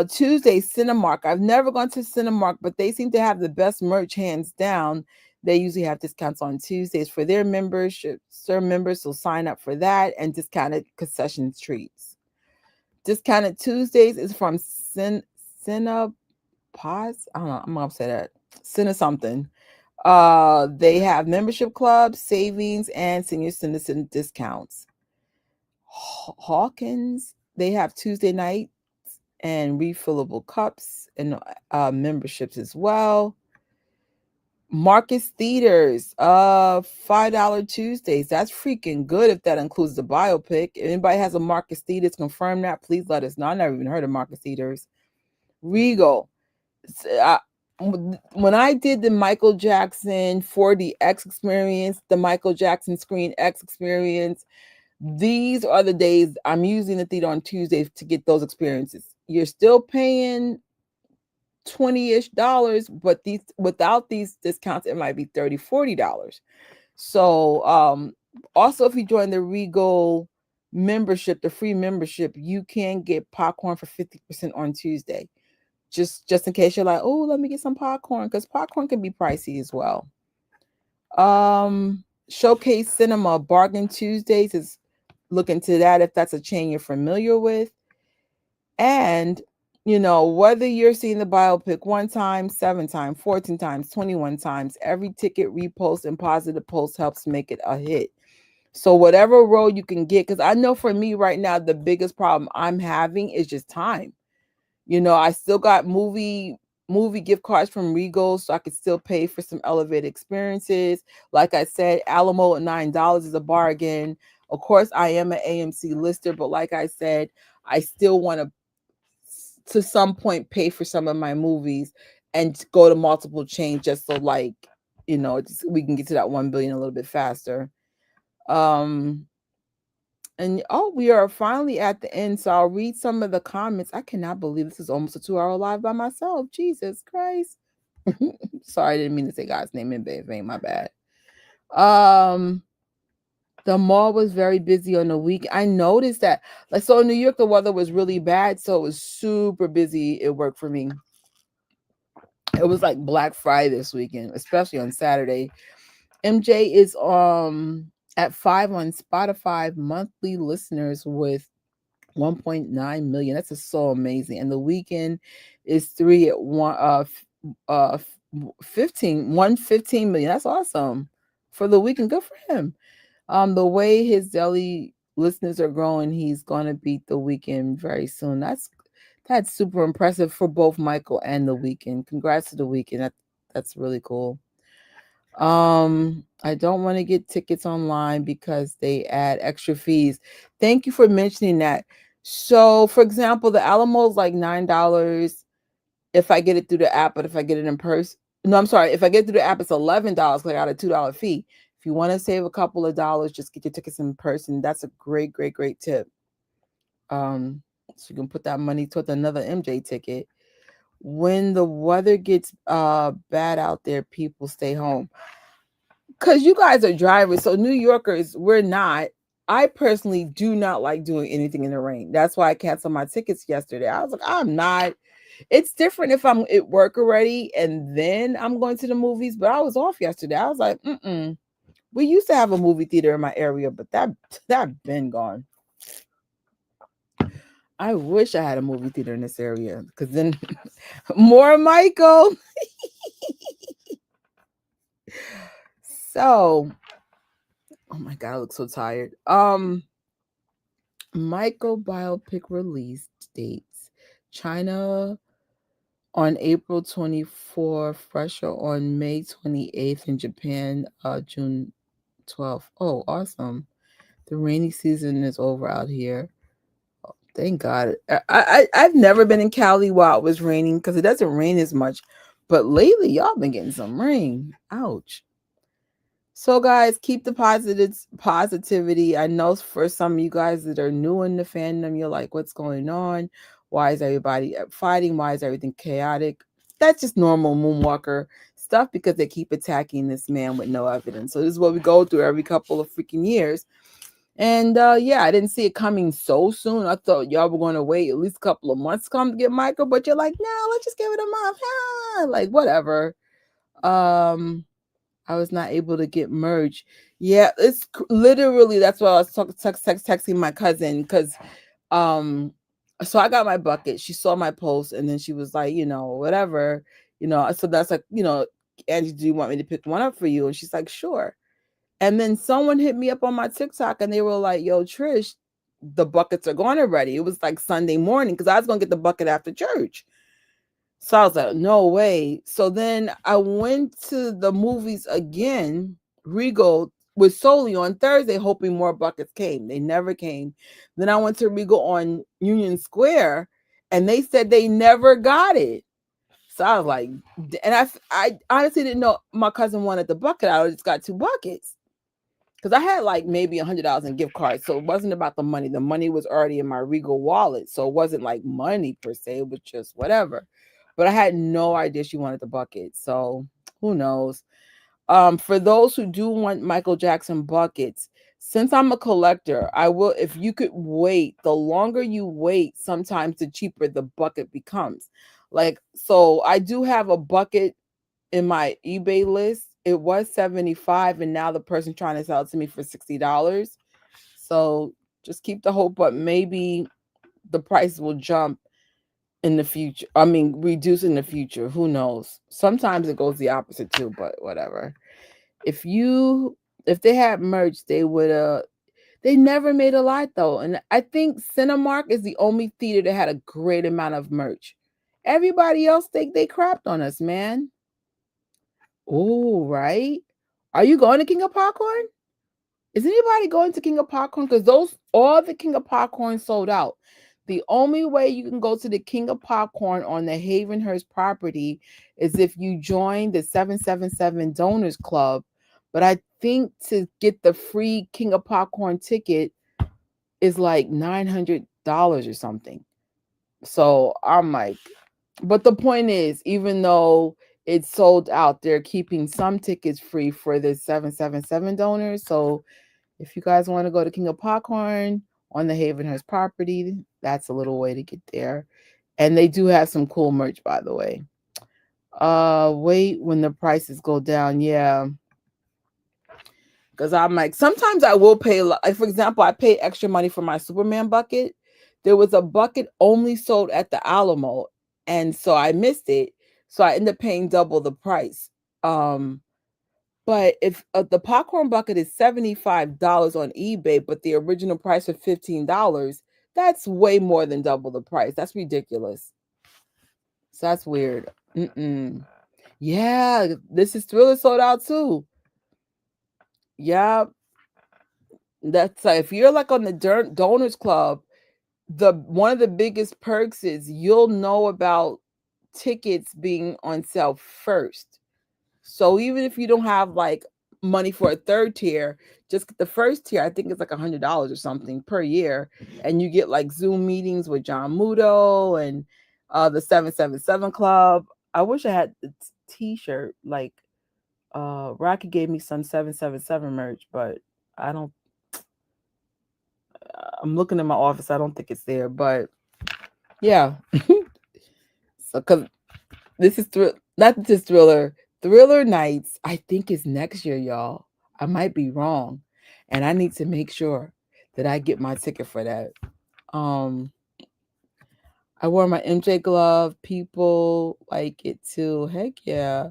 Tuesday, Cinemark. I've never gone to Cinemark, but they seem to have the best merch hands down. They usually have discounts on Tuesdays for their membership. Sir members will sign up for that, and discounted concession treats. Discounted Tuesdays is from Cinepods. I don't know. I'm gonna say that. Cine something. They have membership clubs, savings, and senior citizen discounts. Hawkins. They have Tuesday nights and refillable cups and memberships as well. Marcus Theaters, $5 Tuesdays. That's freaking good if that includes the biopic. If anybody has a Marcus Theaters, confirm that. Please let us know. I never even heard of Marcus Theaters. Regal. When I did the Michael Jackson 4DX experience, the Michael Jackson Screen X experience, these are the days I'm using the theater on Tuesdays to get those experiences. You're still paying $20-ish, but these without these discounts, it might be $30-$40. So also if you join the Regal membership, the free membership, you can get popcorn for 50% on Tuesday. Just in case you're like, oh, let me get some popcorn, because popcorn can be pricey as well. Showcase Cinema Bargain Tuesdays is look into that if that's a chain you're familiar with. And whether you're seeing the biopic 1 time, 7 times, 14 times, 21 times, every ticket repost and positive post helps make it a hit. So whatever role you can get, because I know for me right now, the biggest problem I'm having is just time. I still got movie gift cards from Regal, so I could still pay for some elevated experiences. Like I said, Alamo at $9 is a bargain. Of course, I am an AMC lister, but like I said, I still want to some point pay for some of my movies and go to multiple chains just so we can get to that 1 billion a little bit faster. And we are finally at the end, so I'll read some of the comments. I cannot believe this is almost a 2-hour live by myself. Jesus Christ. Sorry, I didn't mean to say God's name in vain. My bad. The mall was very busy on the week. I noticed that. So in New York, the weather was really bad, so it was super busy. It worked for me. It was like Black Friday this weekend, especially on Saturday. MJ is at 5 on Spotify, monthly listeners with 1.9 million. That's just so amazing. And the weekend is three at one uh 15 million. That's awesome. For the weekend. Good for him. The way his daily listeners are growing, he's gonna beat the weekend very soon. That's super impressive for both Michael and the weekend. Congrats to the weekend. That's really cool. I don't want to get tickets online because they add extra fees. Thank you for mentioning that. So, for example, the Alamo is like $9 if I get it through the app, but if I get it in person, no, I'm sorry. If I get it through the app, it's $11 because I got a $2 fee. If you want to save a couple of dollars, just get your tickets in person. That's a great, great, great tip. So you can put that money towards another MJ ticket. When the weather gets bad out there, people stay home. Because you guys are drivers, so New Yorkers, we're not. I personally do not like doing anything in the rain. That's why I canceled my tickets yesterday. I was like, I'm not. It's different if I'm at work already and then I'm going to the movies, but I was off yesterday. I was like, mm-mm. We used to have a movie theater in my area, but that been gone. I wish I had a movie theater in this area because then more Michael. So, oh my god, I look so tired. Michael biopic release dates. China on April 24th, Russia on May 28th, and Japan June 12th. Oh, awesome. The rainy season is over out here. Oh, thank God. I've never been in Cali while it was raining because it doesn't rain as much. But lately, y'all been getting some rain. Ouch. So guys, keep the positivity. I know for some of you guys that are new in the fandom, you're like, what's going on? Why is everybody fighting? Why is everything chaotic? That's just normal Moonwalker stuff because they keep attacking this man with no evidence. So this is what we go through every couple of freaking years. And yeah, I didn't see it coming so soon. I thought y'all were going to wait at least a couple of months to come to get Michael, but you're like, no, let's just give it a month. Ah, like whatever. I was not able to get merged. Yeah, it's literally that's why I was texting my cousin because um so I got my bucket. She saw my post and then she was like, whatever, so that's like, Angie, do you want me to pick one up for you? And she's like, sure. And then someone hit me up on my TikTok and they were like, yo, Trish, the buckets are gone already. It was like Sunday morning because I was gonna get the bucket after church. So I was like, no way. So then I went to the movies again. Regal was solely on Thursday, hoping more buckets came. They never came. Then I went to Regal on Union Square, and they said they never got it. So I was like, and I honestly didn't know my cousin wanted the bucket. I just got two buckets because I had like maybe $100 in gift cards. So it wasn't about the money. The money was already in my Regal wallet. So it wasn't like money per se. It was just whatever. But I had no idea she wanted the bucket. So who knows? For those who do want Michael Jackson buckets, since I'm a collector, I will, if you could wait, the longer you wait, sometimes the cheaper the bucket becomes. Like, so I do have a bucket in my eBay list. It was 75 and now the person trying to sell it to me for $60. So just keep the hope, but maybe the price will jump in the future. I mean, reduce in the future. Who knows? Sometimes it goes the opposite too, but whatever. If you if they had merch, they would they never made a lot though. And I think Cinemark is the only theater that had a great amount of merch. Everybody else think they crapped on us, man. Oh, right. Are you going to King of Popcorn? Is anybody going to King of Popcorn? Because those all the King of Popcorn sold out. The only way you can go to the King of Popcorn on the Havenhurst property is if you join the 777 Donors Club. But I think to get the free King of Popcorn ticket is like $900 or something. So I'm like, but the point is, even though it's sold out, they're keeping some tickets free for the 777 donors. So if you guys want to go to King of Popcorn on the Havenhurst property, that's a little way to get there. And they do have some cool merch, by the way. Wait when the prices go down. Yeah. Because I'm like, sometimes I will pay, like, for example, I pay extra money for my Superman bucket There was a bucket only sold at the Alamo, and so I missed it. So I ended up paying double the price. Um, but if the popcorn bucket is $75 on eBay, but the original price was $15, that's way more than double the price. That's ridiculous. So that's weird. Mm-mm. Yeah, this is Thriller sold out too. Yeah, that's if you're like on the donors club, the one of the biggest perks is you'll know about tickets being on sale first. So even if you don't have like money for a third tier, just get the first tier. I think it's like $100 or something per year, and you get like Zoom meetings with John Mudo and the 777 Club. I wish I had the T-shirt. Like Rocky gave me some 777 merch, but I don't. I'm looking in my office. I don't think it's there, but yeah. So because this is not just Thriller Nights. I think is next year, y'all. I might be wrong, and I need to make sure that I get my ticket for that. Um, I wore my MJ glove. People like it too. Heck yeah.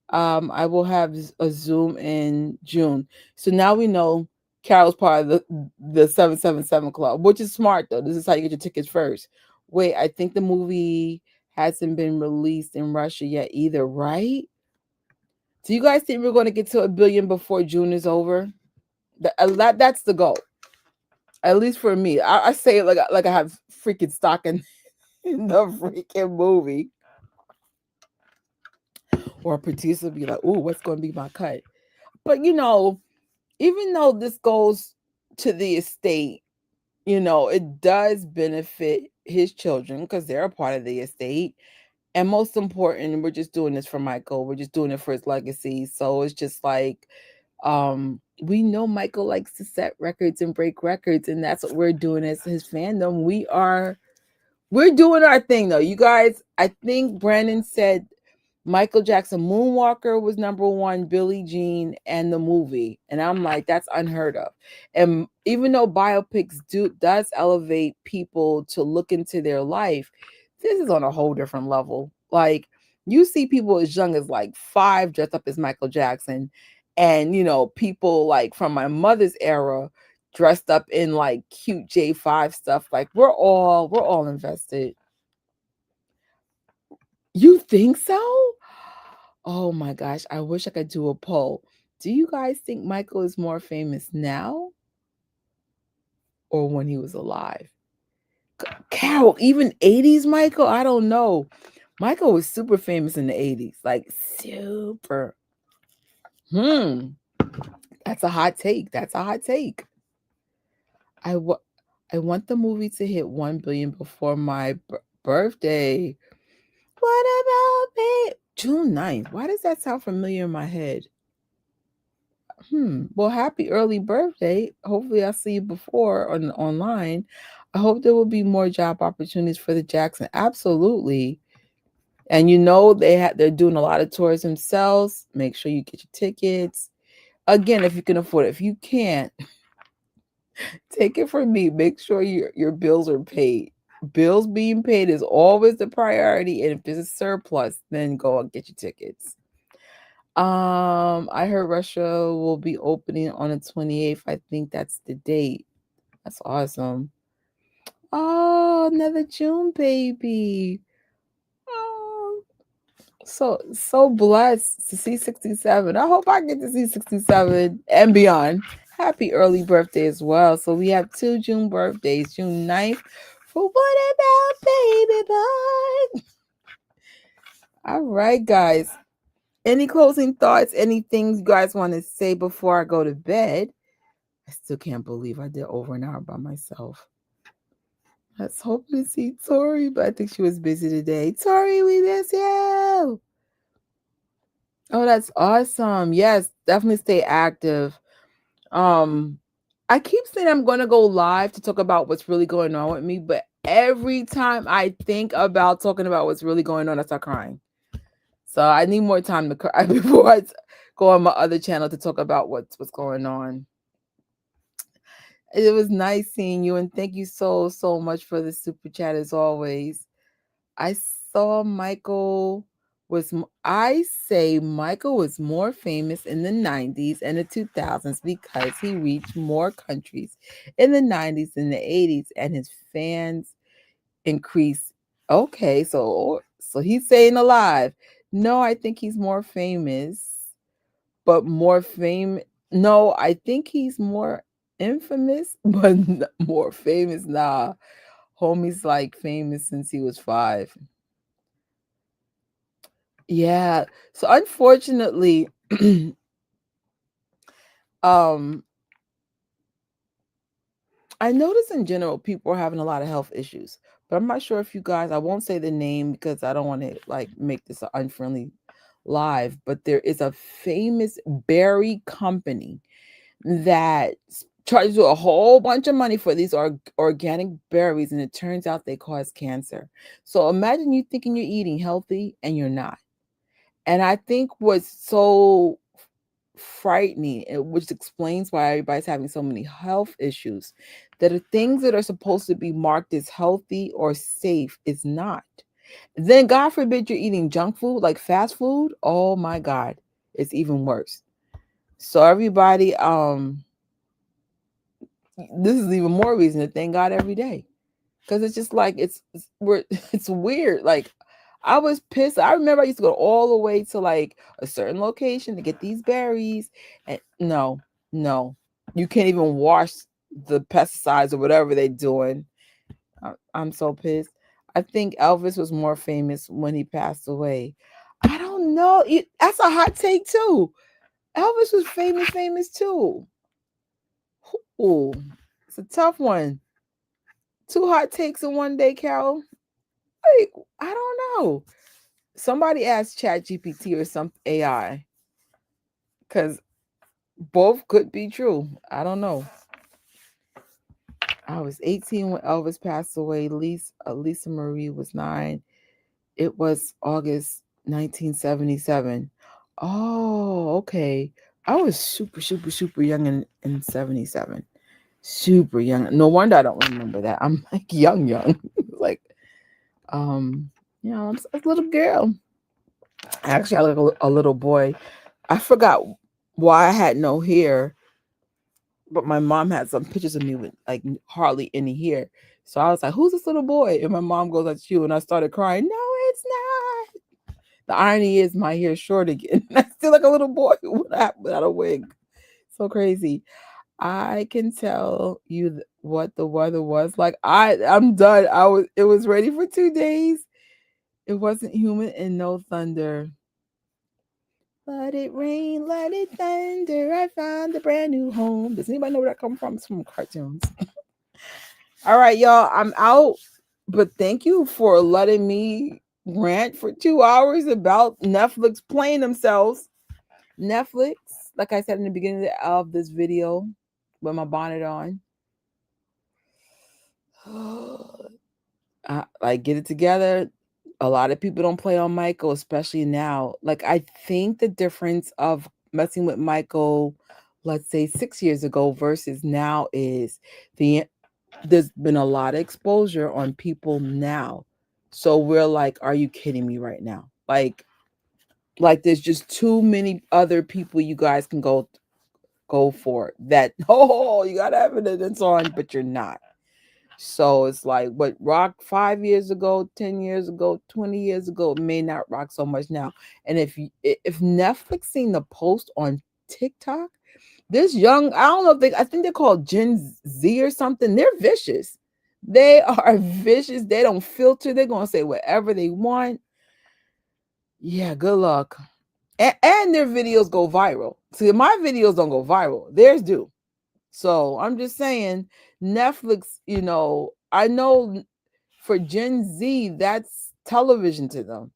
I will have a Zoom in June. So now we know Carol's part of the 777 Club, which is smart though. This is how you get your tickets first. Wait, I think the movie hasn't been released in Russia yet either, right? Do you guys think we're going to get to 1 billion before June is over? That's the goal, at least for me. I say it like I have freaking stock in the freaking movie, or a producer be like, "Ooh, what's going to be my cut?" But even though this goes to the estate, it does benefit his children because they're a part of the estate. And most important, we're just doing this for Michael. We're just doing it for his legacy. So it's just like, we know Michael likes to set records and break records, and that's what we're doing as his fandom. We're doing our thing though. You guys, I think Brandon said Michael Jackson Moonwalker was number one, Billie Jean, and the movie. And I'm like, that's unheard of. And even though biopics does elevate people to look into their life, this is on a whole different level. Like you see people as young as like 5 dressed up as Michael Jackson. And people like from my mother's era dressed up in like cute J5 stuff. Like we're all invested. You think so? Oh my gosh, I wish I could do a poll. Do you guys think Michael is more famous now or when he was alive? Carol, even 80s Michael? I don't know. Michael was super famous in the 80s, like super. Hmm, that's a hot take. That's a hot take. I, wa- I want the movie to hit 1 billion before my birthday. What about me? June 9th. Why does that sound familiar in my head? Well, happy early birthday. Hopefully I'll see you before online. I hope there will be more job opportunities for the Jackson. Absolutely. And they're doing a lot of tours themselves. Make sure you get your tickets. Again, if you can afford it. If you can't, take it from me. Make sure your bills are paid. Bills being paid is always the priority. And if there's a surplus, then go and get your tickets. I heard Russia will be opening on the 28th. I think that's the date. That's awesome. Oh, another June baby. Oh, so blessed to see 67. I hope I get to see 67 and beyond. Happy early birthday as well. So we have 2 June birthdays, June 9th for What About Baby Boy? All right, guys. Any closing thoughts? Anything you guys want to say before I go to bed? I still can't believe I did over an hour by myself. I was hoping to see Tori, but I think she was busy today. Tori, we miss you. Oh, that's awesome. Yes, definitely stay active. Um, I keep saying I'm gonna go live to talk about what's really going on with me, but every time I think about talking about what's really going on, I start crying. So I need more time to cry before I go on my other channel to talk about what's going on. It was nice seeing you, and thank you so much for the super chat as always. I saw Michael I say Michael was more famous in the 90s and the 2000s because he reached more countries in the 90s than the 80s and his fans increased. Okay, so he's saying alive. No, I think he's more famous, but more fame. No, I think he's more infamous, but more famous. Nah, homie's like famous since he was 5. Yeah. So unfortunately, um, I notice in general people are having a lot of health issues, but I'm not sure if you guys. I won't say the name because I don't want to like make this an unfriendly live. But there is a famous berry company that charges you a whole bunch of money for these organic berries, and it turns out they cause cancer. So imagine you thinking you're eating healthy and you're not. And I think what's so frightening, which explains why everybody's having so many health issues, that the things that are supposed to be marked as healthy or safe is not. Then God forbid you're eating junk food, like fast food. Oh my God, it's even worse. So everybody, this is even more reason to thank God every day. Because it's just like we're it's weird. Like I was pissed. I remember I used to go all the way to like a certain location to get these berries. And no, you can't even wash the pesticides or whatever they're doing. I'm so pissed. I think Elvis was more famous when he passed away. I don't know. That's a hot take too. Elvis was famous too. Ooh, it's a tough one. Two hot takes in one day, Carol. Like, I don't know. Somebody asked Chat GPT or some AI because both could be true. I don't know. I was 18 when Elvis passed away. Lisa Marie was 9. It was August 1977. Oh, okay. I was super young in 77. Super young. No wonder I don't remember that. I'm like young. Like, um, I'm a little girl. Actually, I look like a little boy. I forgot why I had no hair, but my mom had some pictures of me with like hardly any hair. So I was like, "Who's this little boy?" And my mom goes, "That's you." And I started crying. No, it's not. The irony is my hair's short again. I still like a little boy without a wig. So crazy. I can tell you what the weather was like. I'm done. It was ready for 2 days. It wasn't humid and no thunder. Let it rain, let it thunder. I found a brand new home. Does anybody know where that comes from? It's from cartoons. All right, y'all. I'm out. But thank you for letting me rant for 2 hours about Netflix playing themselves. Netflix, like I said in the beginning of this video, with my bonnet on. Like get it together. A lot of people don't play on Michael, especially now. Like I think the difference of messing with Michael, let's say 6 years ago versus now is there's been a lot of exposure on people now. So we're like, are you kidding me right now? Like there's just too many other people you guys can go for that. Oh, you got evidence on, but you're not. So it's like what rock 5 years ago, 10 years ago, 20 years ago may not rock so much now. And if Netflix seen the post on TikTok, this young, I don't know if I think they're called Gen Z or something. They're vicious. They are vicious. They don't filter. They're gonna say whatever they want. Yeah, good luck. And their videos go viral. See, my videos don't go viral. Theirs do. So I'm just saying, Netflix, I know for Gen Z, that's television to them.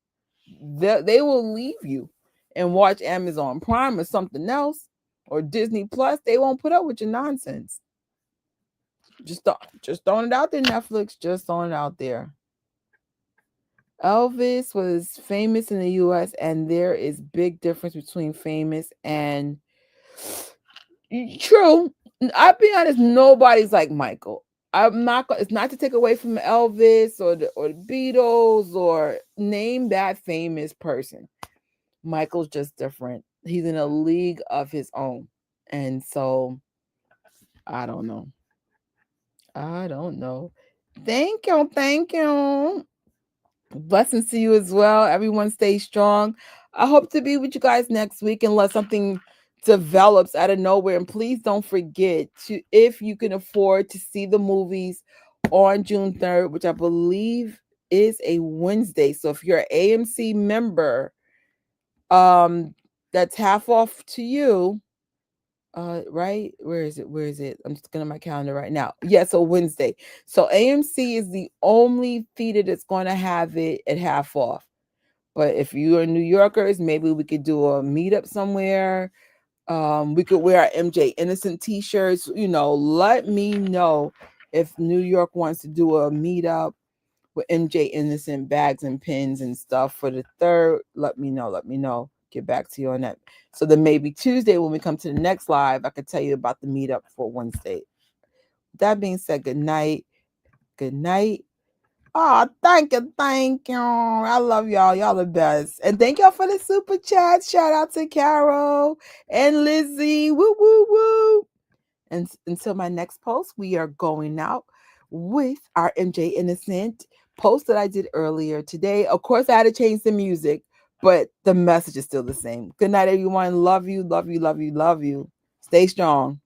They will leave you and watch Amazon Prime or something else or Disney Plus. They won't put up with your nonsense. Just throwing it out there, Netflix. Just throwing it out there. Elvis was famous in the US, and there is big difference between famous and true. I'll be honest, nobody's like Michael. It's not to take away from Elvis or the Beatles or name that famous person. Michael's just different. He's in a league of his own. And so I don't know. I don't know. Thank you. Thank you. Blessings to you as well. Everyone stay strong. I hope to be with you guys next week unless something develops out of nowhere. And please don't forget to, if you can afford to see the movies on June 3rd, which I believe is a Wednesday. So if you're an AMC member, that's half off to you. Right, where is it? I'm just looking at my calendar right now. Yeah, so Wednesday. So AMC is the only theater that's going to have it at half off. But if you are New Yorkers, maybe we could do a meetup somewhere. We could wear our MJ Innocent t-shirts. Let me know if New York wants to do a meetup with MJ Innocent bags and pins and stuff for the 3rd. Let me know. Let me know. Get back to you on that. So then maybe Tuesday when we come to the next live, I could tell you about the meetup for Wednesday. That being said, good night. Good night. Oh, thank you. Thank you. I love y'all. Y'all the best. And thank y'all for the super chat. Shout out to Carol and Lizzie. Woo, woo, woo. And until my next post, we are going out with our MJ Innocent post that I did earlier today. Of course, I had to change the music, but the message is still the same. Good night, everyone. Love you, love you, love you, love you. Stay strong.